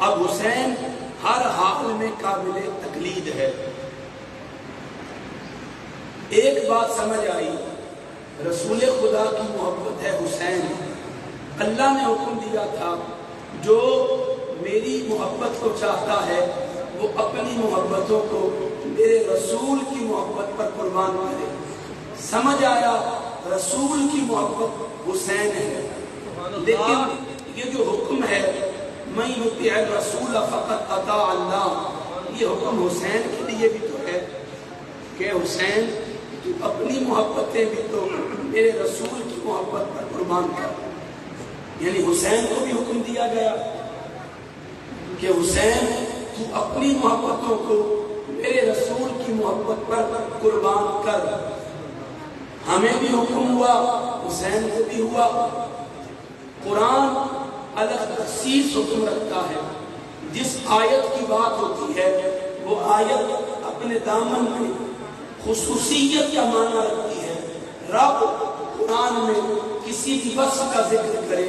اب حسین ہر حال میں قابل تقلید ہے۔ ایک بات سمجھ آئی، رسول خدا کی محبت ہے حسین۔ اللہ نے حکم دیا تھا جو میری محبت کو چاہتا ہے وہ اپنی محبتوں کو میرے رسول کی محبت پر قربان کرے. سمجھ آیا؟ رسول کی محبت حسین ہے. لیکن یہ جو حکم ہے من یطیع الرسول فقد اطاع اللہ، یہ حکم حسین کے لیے بھی تو ہے کہ حسین تو اپنی محبتیں بھی تو میرے رسول کی محبت پر قربان کر. یعنی حسین کو بھی حکم دیا گیا کہ حسین تو اپنی محبتوں کو میرے رسول کی محبت پر قربان کر. ہمیں بھی حکم ہوا، حسین کو بھی ہوا. قرآن الگ تخصیص حکم رکھتا ہے. جس آیت کی بات ہوتی ہے وہ آیت اپنے دامن میں خصوصیت کا معنی رکھتی ہے. رب قرآن میں کسی بھی وصف کا ذکر کرے،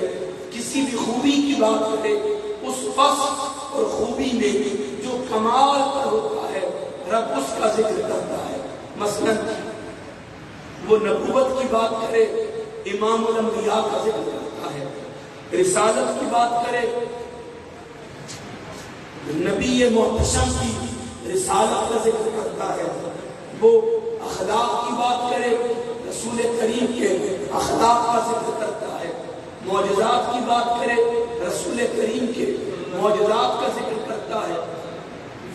کسی بھی خوبی کی بات کرے، اس وصف اور خوبی میں جو کمال پر ہوتا ہے رب اس کا ذکر کرتا ہے. مثلا وہ نبوت کی بات کرے، امام الانبیاء کا ذکر کرتا ہے. رسالت کی بات کرے، نبی محتشم کی رسالت کا ذکر کرتا ہے. وہ اخلاق کی بات کرے، رسول کریم کے اخلاق کا ذکر کرتا ہے. معجزات کی بات کرے، رسول کریم کے معجزات کا ذکر کرتا ہے.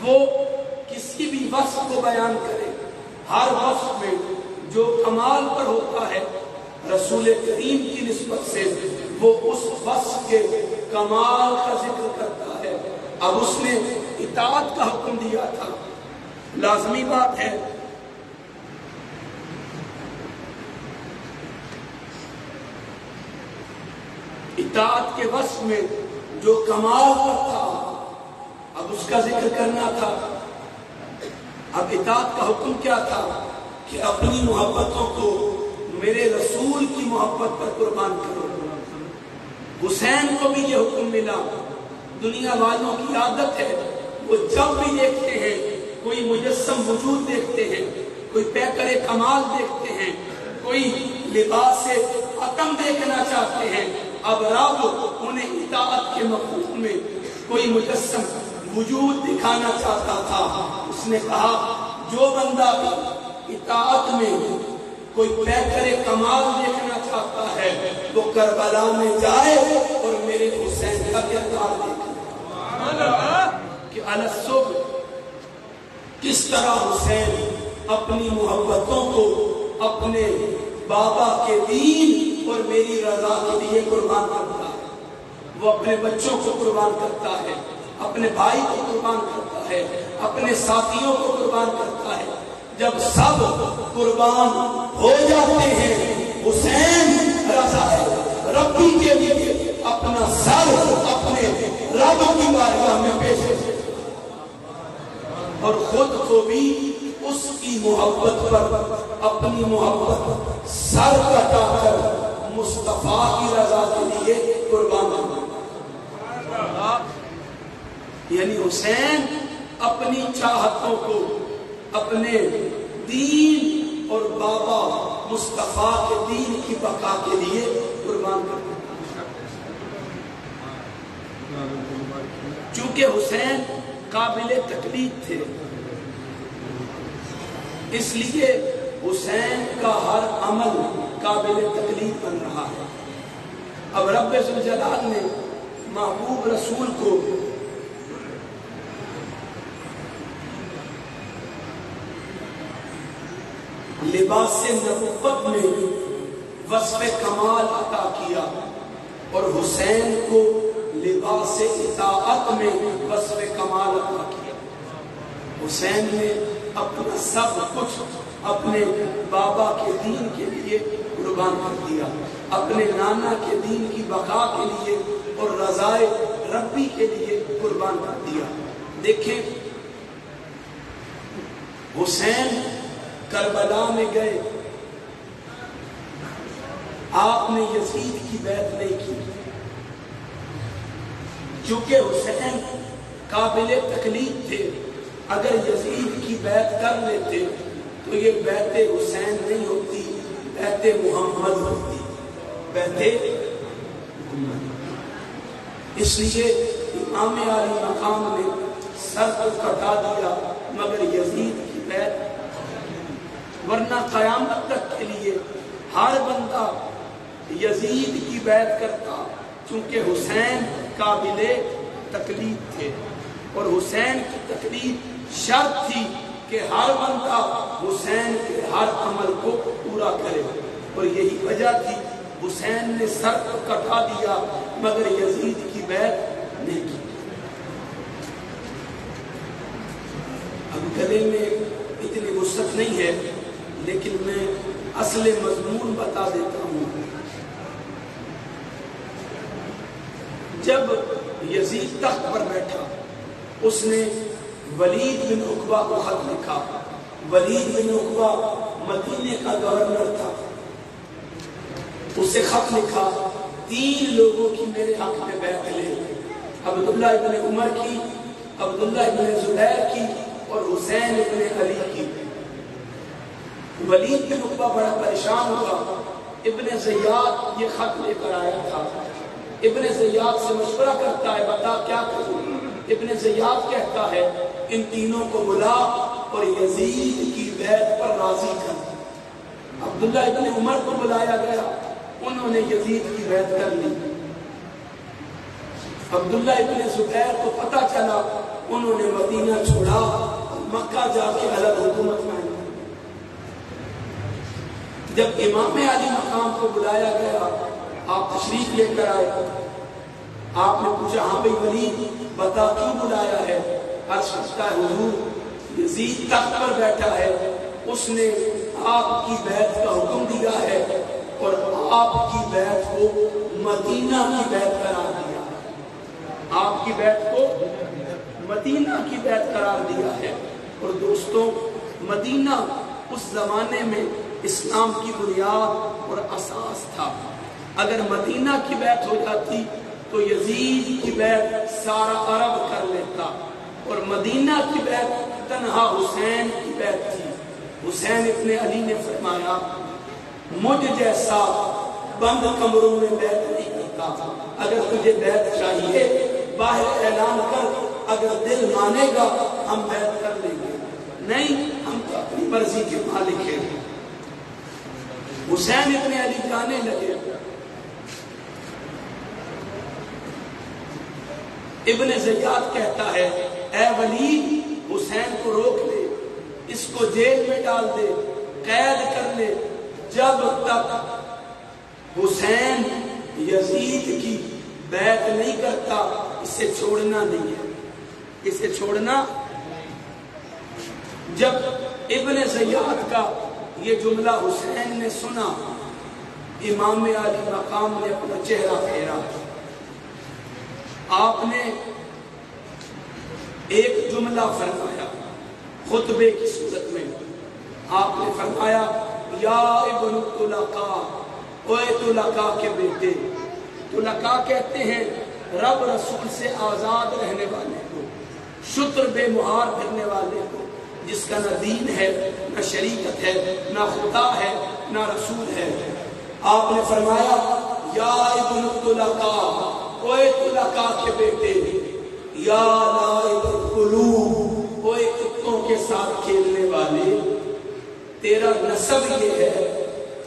وہ کسی بھی وصف کو بیان کرے، ہر وصف میں جو کمال پر ہوتا ہے رسول کریم کی نسبت سے وہ اس وصف کے کمال کا ذکر کرتا ہے. اب اس نے اطاعت کا حکم دیا تھا. لازمی بات ہے اطاعت کے وصف میں جو کمال پر تھا اب اس کا ذکر کرنا تھا. اب اطاعت کا حکم کیا تھا کہ اپنی محبتوں کو میرے رسول کی محبت پر قربان کرو. حسین کو بھی یہ حکم ملا. دنیا والوں کی عادت ہے وہ جب بھی دیکھتے ہیں کوئی مجسم وجود دیکھتے ہیں، کوئی پیکر کمال دیکھتے ہیں، کوئی لباس عتم دیکھنا چاہتے ہیں. اب رب انہیں اطاعت کے مفہوم میں کوئی مجسم وجود دکھانا چاہتا تھا. اس نے کہا جو بندہ اطاعت میں کوئی پیکر کمال دیکھنا چاہتا ہے وہ کربلا میں جائے اور میرے حسین کا کردار دیکھے کہ الصبح کس طرح حسین اپنی محبتوں کو اپنے بابا کے دین اور میری رضا کے لیے قربان کرتا ہے. وہ اپنے بچوں کو قربان کرتا ہے، اپنے بھائی کو قربان کرتا ہے، اپنے ساتھیوں کو قربان کرتا ہے. جب سب قربان ہو جاتے ہیں حسین رضا ربی کے لیے اپنا سر اپنے رب کی بارگاہ میں پیش کرتا اور خود کو بھی اس کی محبت پر اپنی محبت سر کٹا کر مصطفیٰ کی رضا کے لیے قربان کرتا. یعنی حسین اپنی چاہتوں کو اپنے دین اور بابا مصطفیٰ کے دین کی بقا کے لیے قربان کرتا. چونکہ حسین قابل تقلید تھے اس لیے حسین کا ہر عمل قابل تقلید بن رہا ہے. اب رب ذوالجلال نے محبوب رسول کو لباس نبوت میں وصف کمال عطا کیا اور حسین کو لباس اطاعت میں وصف کمال عطا کیا. حسین نے اپنا سب کچھ اپنے بابا کے دین کے لیے قربان کر دیا، اپنے نانا کے دین کی بقا کے لیے اور رضائے ربی کے لیے قربان کر دیا. دیکھیں حسین کربلا میں گئے، آپ نے یزید کی بیعت نہیں کی. چونکہ حسین قابل تقلید تھے، اگر یزید کی بیعت کر لیتے تو یہ بیعت حسین نہیں ہوتی، بیعت محمد ہوتی. بیعت اس لیے امام علی مقام نے سر کو کٹا دیا مگر یزید کی بیعت، ورنہ قیامت تک کے لیے ہر بندہ یزید کی بیعت کرتا، چونکہ حسین قابل تقلید تھے اور حسین کی تقلید شرط تھی کہ ہر بندہ حسین کے ہر عمل کو پورا کرے، اور یہی وجہ تھی حسین نے سر کو کٹا دیا مگر یزید کی بیعت نہیں کی۔ اب گلے میں اتنی وسعت نہیں ہے لیکن میں اصل مضمون بتا دیتا ہوں۔ جب یزید تخت پر بیٹھا اس نے ولید بن عقبہ کو خط لکھا۔ ولید بن عقبہ مدینے کا گورنر تھا، اسے خط لکھا 3 لوگوں کی میرے حق میں بیعت لے، عبداللہ ابن عمر کی، عبداللہ ابن زبیر کی اور حسین ابن علی کی۔ ولید بن عقبہ بڑا پریشان ہوا، ابن زیاد یہ خط لے کر آیا تھا، ابن زیاد سے مشورہ کرتا ہے بتا کیا کروں؟ ابن زیاد کہتا ہے ان تینوں کو بلا اور یزید کی بیعت پر راضی کر۔ عبداللہ ابن عمر کو بلایا گیا، انہوں نے یزید کی بیعت کر لی۔ عبداللہ ابن زبیر کو پتہ چلا، انہوں نے مدینہ چھوڑا، مکہ جا کے الگ حکومت میں۔ جب امام علی مقام کو بلایا گیا، آپ تشریف لے کر آئے، آپ نے پوچھا ہاں بھائی ولید بتا کیوں بلایا ہے؟ عرض کرتا ہے حضور یزید تخت پر بیٹھا ہے، اس نے آپ کی بیعت کا حکم دیا ہے اور آپ کی بیعت کو مدینہ کی بیعت قرار دیا، آپ کی بیعت کو مدینہ کی بیعت قرار دیا ہے۔ اور دوستوں مدینہ اس زمانے میں اسلام کی بنیاد اور اساس تھا۔ اگر مدینہ کی بیعت ہو جاتی تو یزید کی بیعت سارا عرب کر لیتا، اور مدینہ کی بیعت تنہا حسین کی بیعت تھی۔ حسین ابن علی نے فرمایا مجھ جیسا بند کمروں میں بیعت نہیں کرتا، اگر تجھے بیعت چاہیے باہر اعلان کر، اگر دل مانے گا ہم بیعت کر لیں گے، نہیں ہم تو اپنی مرضی کے مالک ہیں۔ حسین ابن علی جانے لگے، ابن زیاد کہتا ہے اے ولید حسین کو روک لے، اس کو جیل میں ڈال دے، قید کر لے، جب تک حسین یزید کی بیعت نہیں کرتا اسے چھوڑنا نہیں ہے، اسے چھوڑنا۔ جب ابن زیاد کا یہ جملہ حسین نے سنا، امام علی مقام نے اپنا چہرہ پھیرا، آپ نے ایک جملہ فرمایا خطبے کی صورت میں، آپ نے فرمایا یا ابن طلقاء، اوے طلقاء کے بیٹے۔ طلقاء کہتے ہیں رب رسول سے آزاد رہنے والے کو، شتر بے مہار پھرنے والے کو، جس کا نہ دین ہے نہ شریعت ہے نہ خدا ہے نہ رسول ہے۔ آپ نے فرمایا یا ابن طلقاء، اوے طلقاء کے بیٹے، یا لائب القلوب، اوے کتوں کے ساتھ کھیلنے والے، تیرا نسب یہ ہے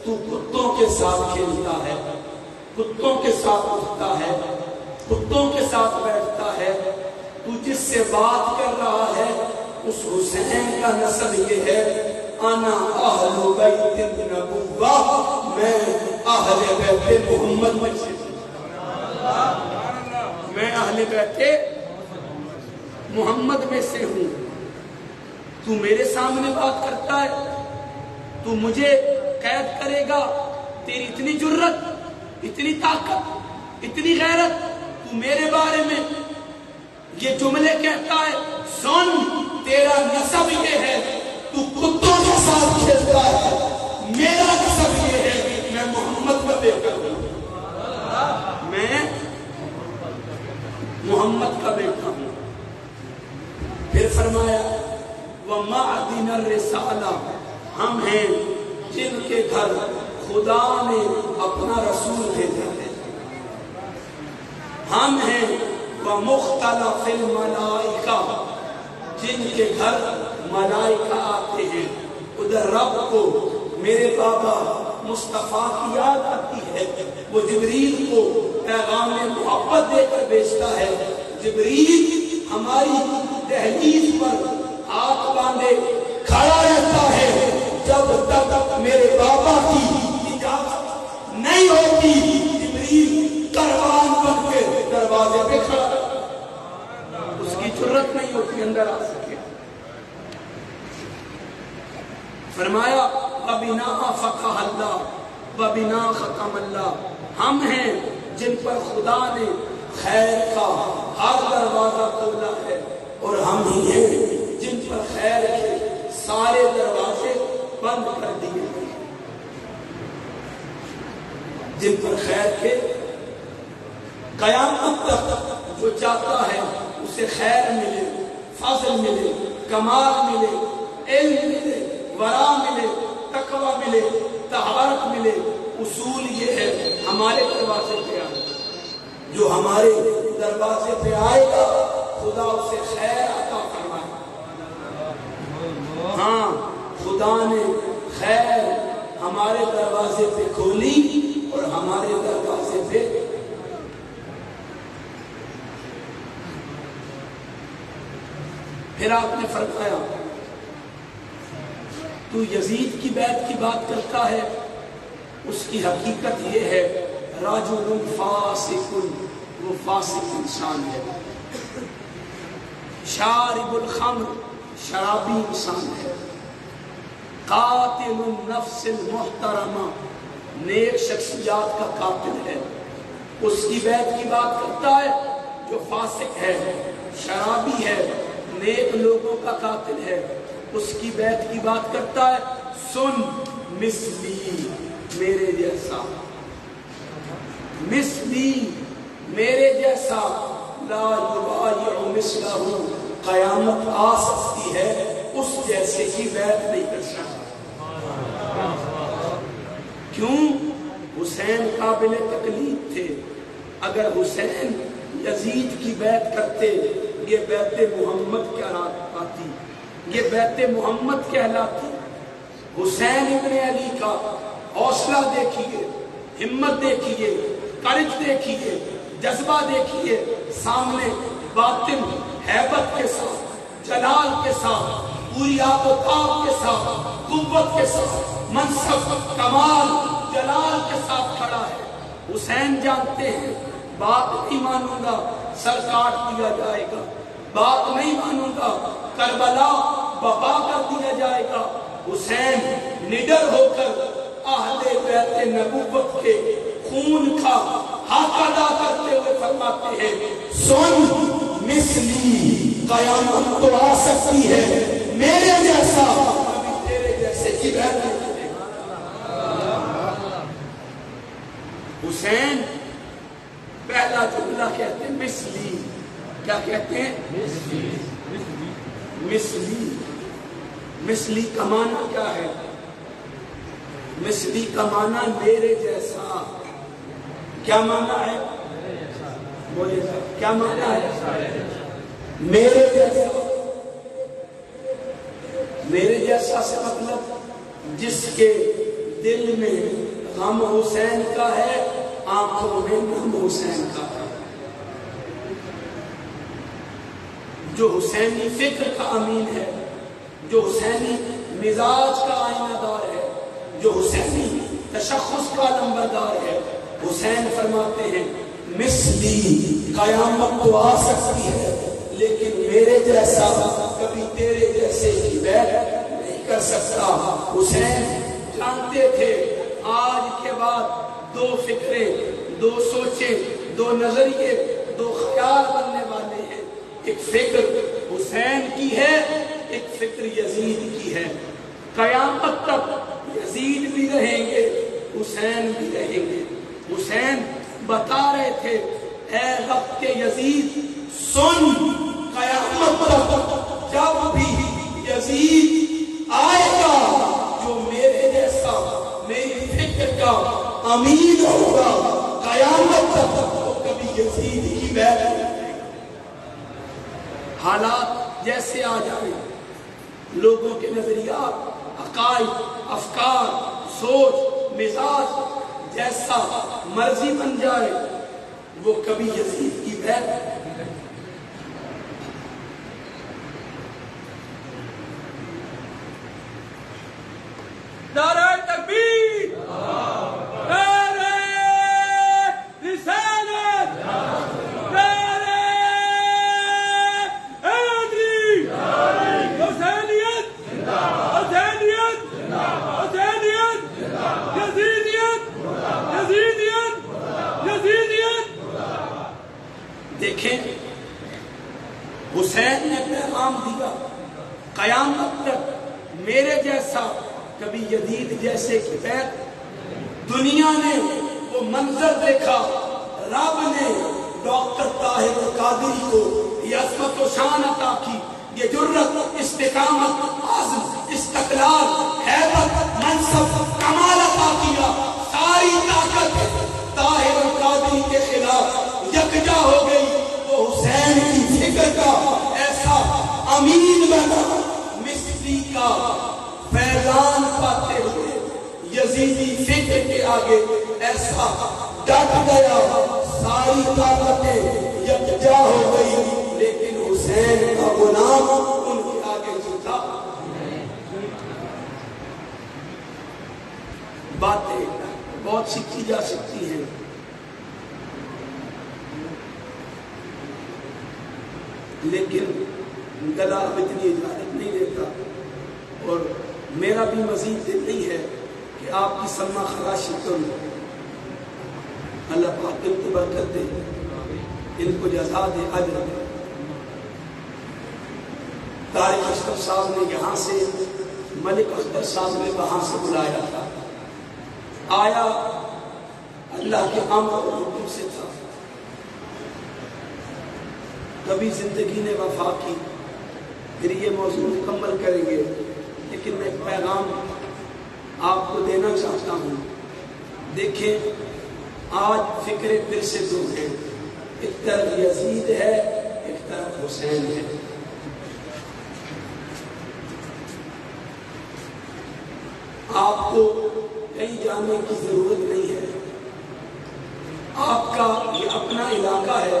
تو کتوں کے ساتھ کھیلتا ہے، کتوں کے ساتھ اٹھتا ہے، کتوں کے ساتھ بیٹھتا ہے، تو جس سے بات کر رہا ہے اس حسین کا نسب یہ ہے انا اہل بیت النبوہ، میں اہل بیت محمد میں سے، میں اہل بیت محمد میں سے ہوں۔ تو میرے سامنے بات کرتا ہے، تو مجھے قید کرے گا، تیری اتنی جرت، اتنی طاقت، اتنی غیرت، تو میرے بارے میں یہ جملے کہتا ہے، سن تیرا نسب یہ ہے تو کتوں کے ساتھ کھیلتا ہے، میرا نسب یہ ہے میں محمد کا بیٹا ہوں، میں محمد کا بیٹا ہوں۔ پھر فرمایا وَمَعْدِنَ الرِّسَالَةِ، ہم ہیں جن کے گھر خدا نے اپنا رسول بھیجا ہے، ہم ہیں ومختلف الملائکہ، جن کے گھر ملائکہ آتے ہیں، ادھر رب کو میرے بابا مصطفیٰ کی یاد آتی ہے، وہ جبریل کو پیغام محبت دے کر بھیجتا ہے، جبریل ہماری دہلیز پر ہاتھ باندھے کھڑا رہتا ہے جب تک میرے بابا کی اجازت نہیں ہوتی، جبریل کروان بن کے دروازے پہ کھڑا رہتا، اس کی جرت نہیں ہوتی اندر آ سکے۔ فرمایا وَبِنَا فَتَحَ اللَّهُ وَبِنَا ختم اللہ، ہم ہیں جن پر خدا نے خیر کا ہر دروازہ کھولا ہے، اور ہم ہی ہیں جن پر خیر کے سارے دروازے بند کر دیے ہیں، جن پر خیر کے قیامت تک جو چاہتا ہے اسے خیر ملے، فضل ملے، کمال ملے، علم ملے، ورا ملے، تقوی ملے، طہارت ملے، اصول یہ ہے ہمارے دروازے پہ آئے، جو ہمارے دروازے پہ آئے گا خدا اسے خیر عطا فرمائے۔ ہاں خدا نے خیر ہمارے دروازے پہ کھولی اور ہمارے دروازے پہ پھر آپ نے فرمایا تو یزید کی بیعت کی بات کرتا ہے، اس کی حقیقت یہ ہے رجل فاسق، وہ فاسق انسان ہے، شارب الخمر، شرابی انسان ہے، قاتل النفس المحترمہ، نیک شخصیات کا قاتل ہے، اس کی بیعت کی بات کرتا ہے جو فاسق ہے، شرابی ہے، نیک لوگوں کا قاتل ہے، اس کی بیعت کی بات کرتا ہے سن مثلی، میرے جیسا، مثلی میرے جیسا، لا یبایع مثلہ، قیامت آ سکتی ہے اس جیسے کی بیعت نہیں کر سکتا۔ کیوں؟ حسین قابل تقلید تھے، اگر حسین یزید کی بیعت کرتے یہ بیعت محمد کہلاتی، یہ بیعت محمد کہلاتی۔ حسین ابن علی کا حوصلہ دیکھیے، ہمت دیکھیے، کرج دیکھیے، جذبہ دیکھیے، سامنے باطن ہیبت کے ساتھ، جلال کے ساتھ، پوری آب و تاب کے ساتھ، قوت کے ساتھ، منصب، کمال، جلال کے ساتھ کھڑا ہے۔ حسین جانتے ہیں بات نہیں مانوں گا سر کاٹ دیا جائے گا، بات نہیں مانوں گا کربلا بابا کر دیا جائے گا۔ حسین نڈر ہو کر اہل بیت نبوت کے خون کا حق ادا کرتے ہوئے فرماتے ہیں سن مثلی، قیامت تو آ سکتی ہے میرے جیسا، ابھی تیرے جیسے کی بیعت نہیں کرے گا۔ حسین پہلا جملہ کہتے ہیں مثلی، کیا کہتے ہیں؟ مثلی۔ مثلی کا معنی کیا ہے؟ مثلی کا معنی میرے جیسا۔ کیا معنی ہے؟ بولے کیا معنی ہے؟ میرے جیسا۔ میرے جیسا سے مطلب جس کے دل میں غم حسین کا ہے، آنکھوں میں غم حسین کا ہے، جو حسینی فکر کا امین ہے، جو حسینی مزاج کا آئینہ دار ہے، جو حسینی تشخص کا نمبردار ہے۔ حسین فرماتے ہیں مثلی، قیامت تو آ سکتی ہے لیکن میرے جیسا کبھی تیرے جیسے کی بیعت نہیں کر سکتا۔ حسین جانتے تھے آج کے بعد دو فکریں، دو سوچیں، دو نظریے، دو خیال بننے والے ہیں، ایک فکر حسین کی ہے، ایک فکر یزید کی ہے۔ قیامت تک یزید بھی رہیں گے، حسین بھی رہیں گے۔ حسین بتا رہے تھے اے وقت یزید سن، قیامت تک جب بھی یزید آئے گا جو میرے جیسا میری فکر کا امین ہوگا، قیامت تک وہ کبھی یزید کی بیعت نہیں کرے گا۔ حالات جیسے آ جائیں، لوگوں کے نظریات، عقائد، افکار، سوچ، مزاج جیسا مرضی بن جائے، وہ کبھی یزید کی بیعت نعرہ تکبیر، نعرہ رسالت، نعرہ حیدری، حسینیت، حسینیت، حسینیت، یزیدیت، یزیدیت، یزیدیت۔ دیکھیں، حسین نے پیغام دیا، قیامت تک میرے جیسا کبھی یزید جیسے کی بیعت۔ دنیا نے وہ منظر دیکھا، رب نے ڈاکٹر طاہر القادری کو یہ عظمت و شان عطا کی، یہ جرت، استقامت، عزم، استقلال، ہیبت، منصب، کمال عطا کیا۔ ساری طاقت طاہر القادری کے خلاف یکجا ہو گئی۔ وہ حسین کی فکر کا ایسا امین بنا، مصری کا فیضان پاتے ہوئے یزیدی فکر کے آگے ایسا ڈٹ گیا، ساری طاقتیں یکجا ہو گئی، لیکن حسین کا غلام ان کے آگے جھکا۔ باتیں بہت سیکھی جا سکتی ہیں، لیکن گلا اب اتنی اجازت نہیں دیتا، اور میرا بھی مزید دل نہیں ہے کہ آپ کی سما خراشی کروں۔ اللہ پاک ان کو برکت دے، ان کو جزا دے، اجر دے۔ طارق اشرف صاحب نے یہاں سے، ملک اختر صاحب نے وہاں سے بلایا تھا، آیا اللہ کے امر اور حکم سے تھا۔ کبھی زندگی نے وفا کی، پھر یہ موضوع مکمل کریں گے، لیکن میں ایک پیغام آپ کو دینا چاہتا ہوں۔ دیکھیں، آج فکریں پھر سے دو ہیں، ایک طرف یزید ہے، ایک طرف حسین ہے۔ آپ کو کہیں جانے کی ضرورت نہیں ہے، آپ کا یہ اپنا علاقہ ہے۔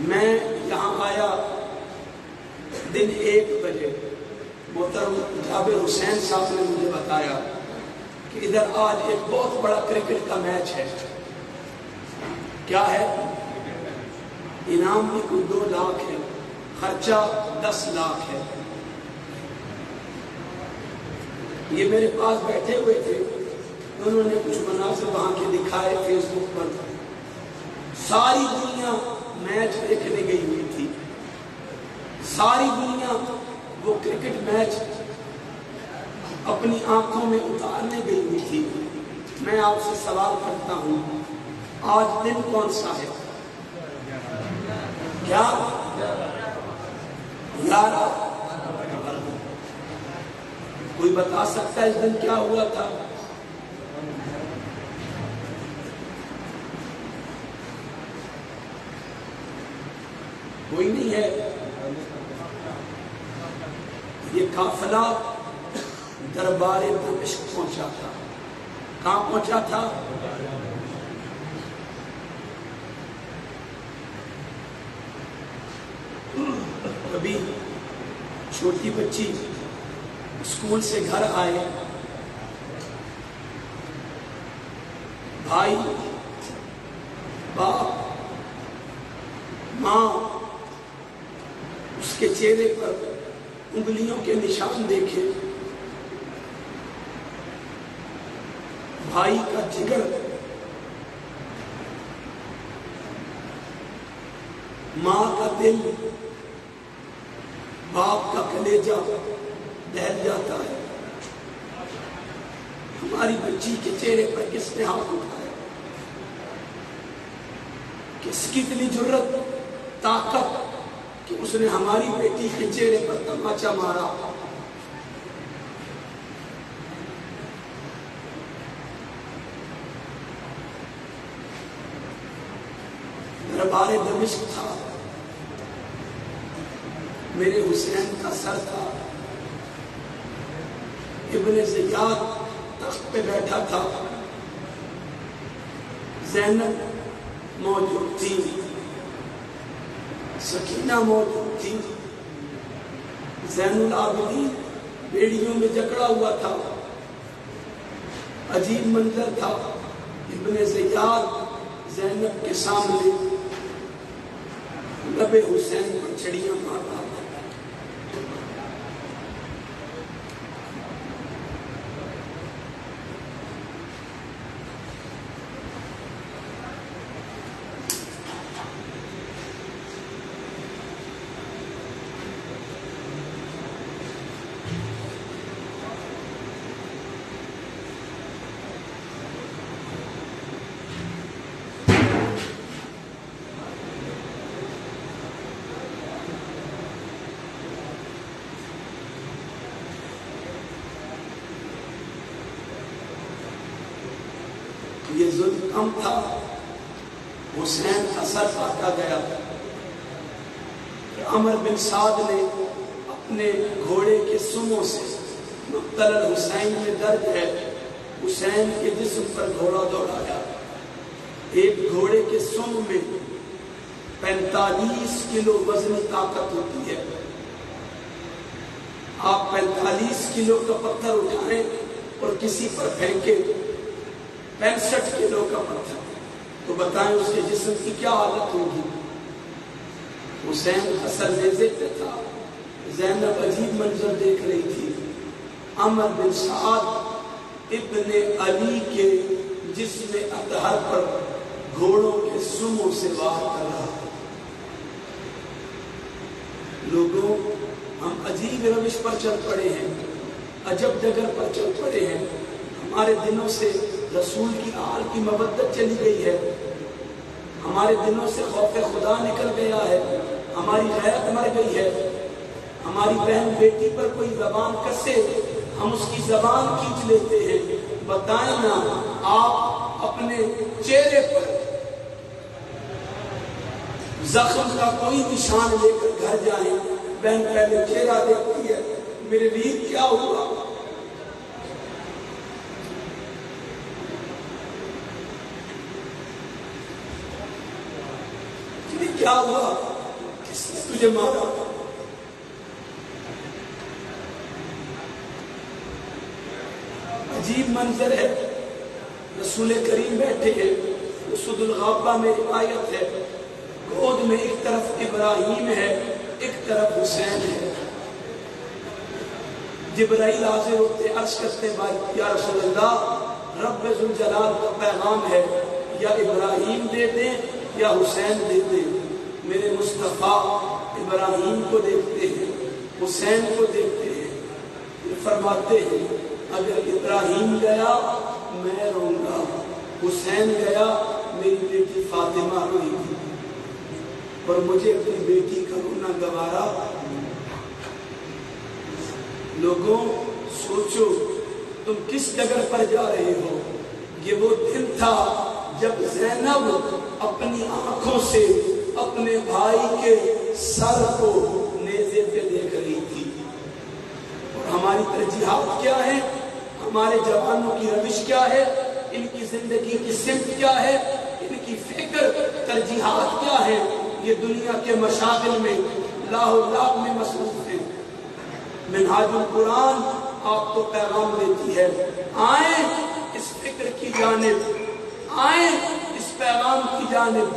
میں یہاں آیا دن 1 بجے، محترم جابر حسین صاحب نے مجھے بتایا کہ ادھر آج ایک بہت بڑا کرکٹ کا میچ ہے۔ کیا ہے؟ انعام بھی کوئی 2 لاکھ ہے، خرچہ 10 لاکھ ہے۔ یہ میرے پاس بیٹھے ہوئے تھے، انہوں نے کچھ مناظر وہاں کے دکھائے فیس بک پر۔ ساری دنیا میچ دیکھنے گئی ہوئی تھی، ساری دنیا وہ کرکٹ میچ اپنی آنکھوں میں اتارنے گئی ہوئی تھی۔ میں آپ سے سوال کرتا ہوں، آج دن کون سا ہے؟ کیا 11؟ کوئی بتا سکتا ہے اس دن کیا ہوا تھا؟ کوئی نہیں ہے۔ یہ قافلہ دربار دمشق پہنچا تھا۔ کہاں پہنچا تھا؟ کبھی چھوٹی بچی اسکول سے گھر آئے، بھائی، باپ، ماں، اس کے چہرے پر انگلیوں کے نشان دیکھے، بھائی کا جگر، ماں کا دل، باپ کا کلیجہ دہل جاتا ہے۔ ہماری بچی کے چہرے پر کس نے ہاتھ اٹھایا؟ کس کی اتنی جرت، طاقت کہ اس نے ہماری بیٹی کے چہرے پر تماچا مارا؟ دربار دمشق تھا، میرے حسین کا سر تھا. ابن زیاد تخت پہ بیٹھا تھا، زینب موجود تھی، سکینہ موجود تھی، زین العابدین بیڑیوں میں جکڑا ہوا تھا. عجیب منظر تھا. ابن زیاد زینب کے سامنے لب حسین پر چھڑیاں مار رہا تھا. یہ ظلم کم تھا، حسین کا سر کاٹا گیا. عمر بن سعد نے اپنے گھوڑے کے سموں سے مقتل الحسین میں درد ہے، حسین کے جسم پر گھوڑا دوڑایا. ایک گھوڑے کے سم میں 45 کلو وزن طاقت ہوتی ہے. آپ 45 کلو کا پتھر اٹھائیں اور کسی پر پھینکیں، 65 کلو کا پتھر، تو بتائیں اس کے جسم کی کیا حالت ہوگی. حسین اثر نیزے پہ تھا. زینب عجیب منظر دیکھ رہی تھی. عمر بن سعد ابن علی کے جسم اطہر پر گھوڑوں کے سموں سے وار کر رہا تھا. لوگوں، ہم عجیب روش پر چل پڑے ہیں، عجب ڈگر پر چل پڑے ہیں. ہمارے دنوں سے رسول کی آل کی مودت چلی گئی ہے، ہمارے دلوں سے خوف خدا نکل گیا ہے، ہماری غیرت مر گئی ہے. ہماری بہن بیٹی پر کوئی زبان کسے ہم اس کی زبان کھینچ لیتے ہیں. بتائیں نا، آپ اپنے چہرے پر زخم کا کوئی نشان لے کر گھر جائیں، بہن پہلے چہرہ دیکھتی ہے، میرے ویر کیا ہوا. کیا ہوا؟ کس نے تجھے مارا؟ عجیب منظر ہے. رسول کریم بیٹھے ہیں. اسد الغابہ میں روایت ہے، گود میں ایک طرف ابراہیم ہے، ایک طرف حسین ہے. جبرائیل حاضر ہوتے، عرض کرتے بھائی یا رسول اللہ، رب ذوالجلال کا پیغام ہے، یا ابراہیم دے دیں یا حسین دے دیں. میرے مصطفیٰ ابراہیم کو دیکھتے ہیں، حسین کو دیکھتے ہیں. فرماتے ہیں اگر ابراہیم گیا میں روں گا، حسین گیا میری بیٹی فاطمہ روئی تھی، اور مجھے اپنی بیٹی کا رونا گوارا. لوگوں سوچو تم کس ڈگر پر جا رہے ہو. یہ وہ دن تھا جب زینب اپنی آنکھوں سے اپنے بھائی کے سر کو نیزے پہ دیکھ رہی تھی. اور ہماری ترجیحات کیا ہیں؟ ہمارے جوانوں کی روش کیا ہے؟ ان کی زندگی کی سمت کیا ہے؟ ان کی فکر ترجیحات کیا ہے؟ یہ دنیا کے مشاغل میں لاکھ میں مصروف ہیں. منہاج القرآن آپ کو پیغام دیتی ہے، آئیں اس فکر کی جانب، آئیں اس پیغام کی جانب،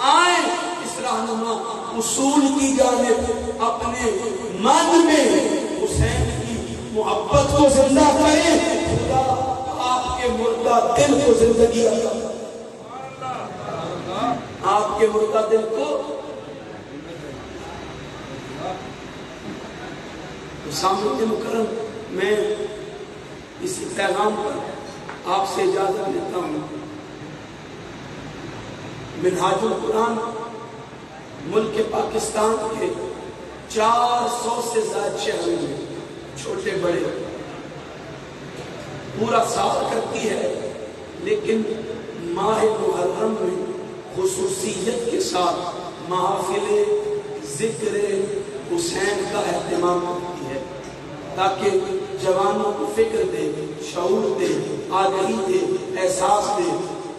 آئیں اس رہنما اصول کی جانب. اپنے من میں حسین کی محبت کو زندہ کریں. خدا آپ کے مردہ دل کو زندگی عطا، آپ کے مردہ دل کو. سامنے مکرم، میں اسی پیغام پر آپ سے اجازت لیتا ہوں. منہاج القرآن ملک پاکستان کے 400 سے زائد شہروں میں چھوٹے بڑے پورا سال کرتی ہے، لیکن ماہ محرم میں خصوصیت کے ساتھ محافل ذکر حسین کا اہتمام کرتی ہے، تاکہ جوانوں کو فکر دے، شعور دے، آگہی دے، احساس دے،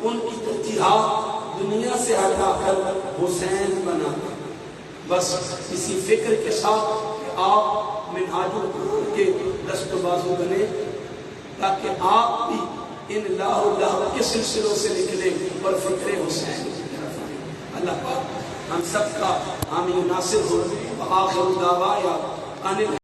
ان کی ترجیحات دنیا سے ہٹا کر حسین بنا دے۔ بس اسی فکر کے ساتھ کہ آپ منہاج القرآن کے دست و بازو بنے، تاکہ آپ بھی ان لا اللہ کے سلسلوں سے نکلیں اور فکر حسین کی طرف آئیں۔ اللہ پاک ہم سب کا حامی و ناصر ہو۔ وآخر دعوانا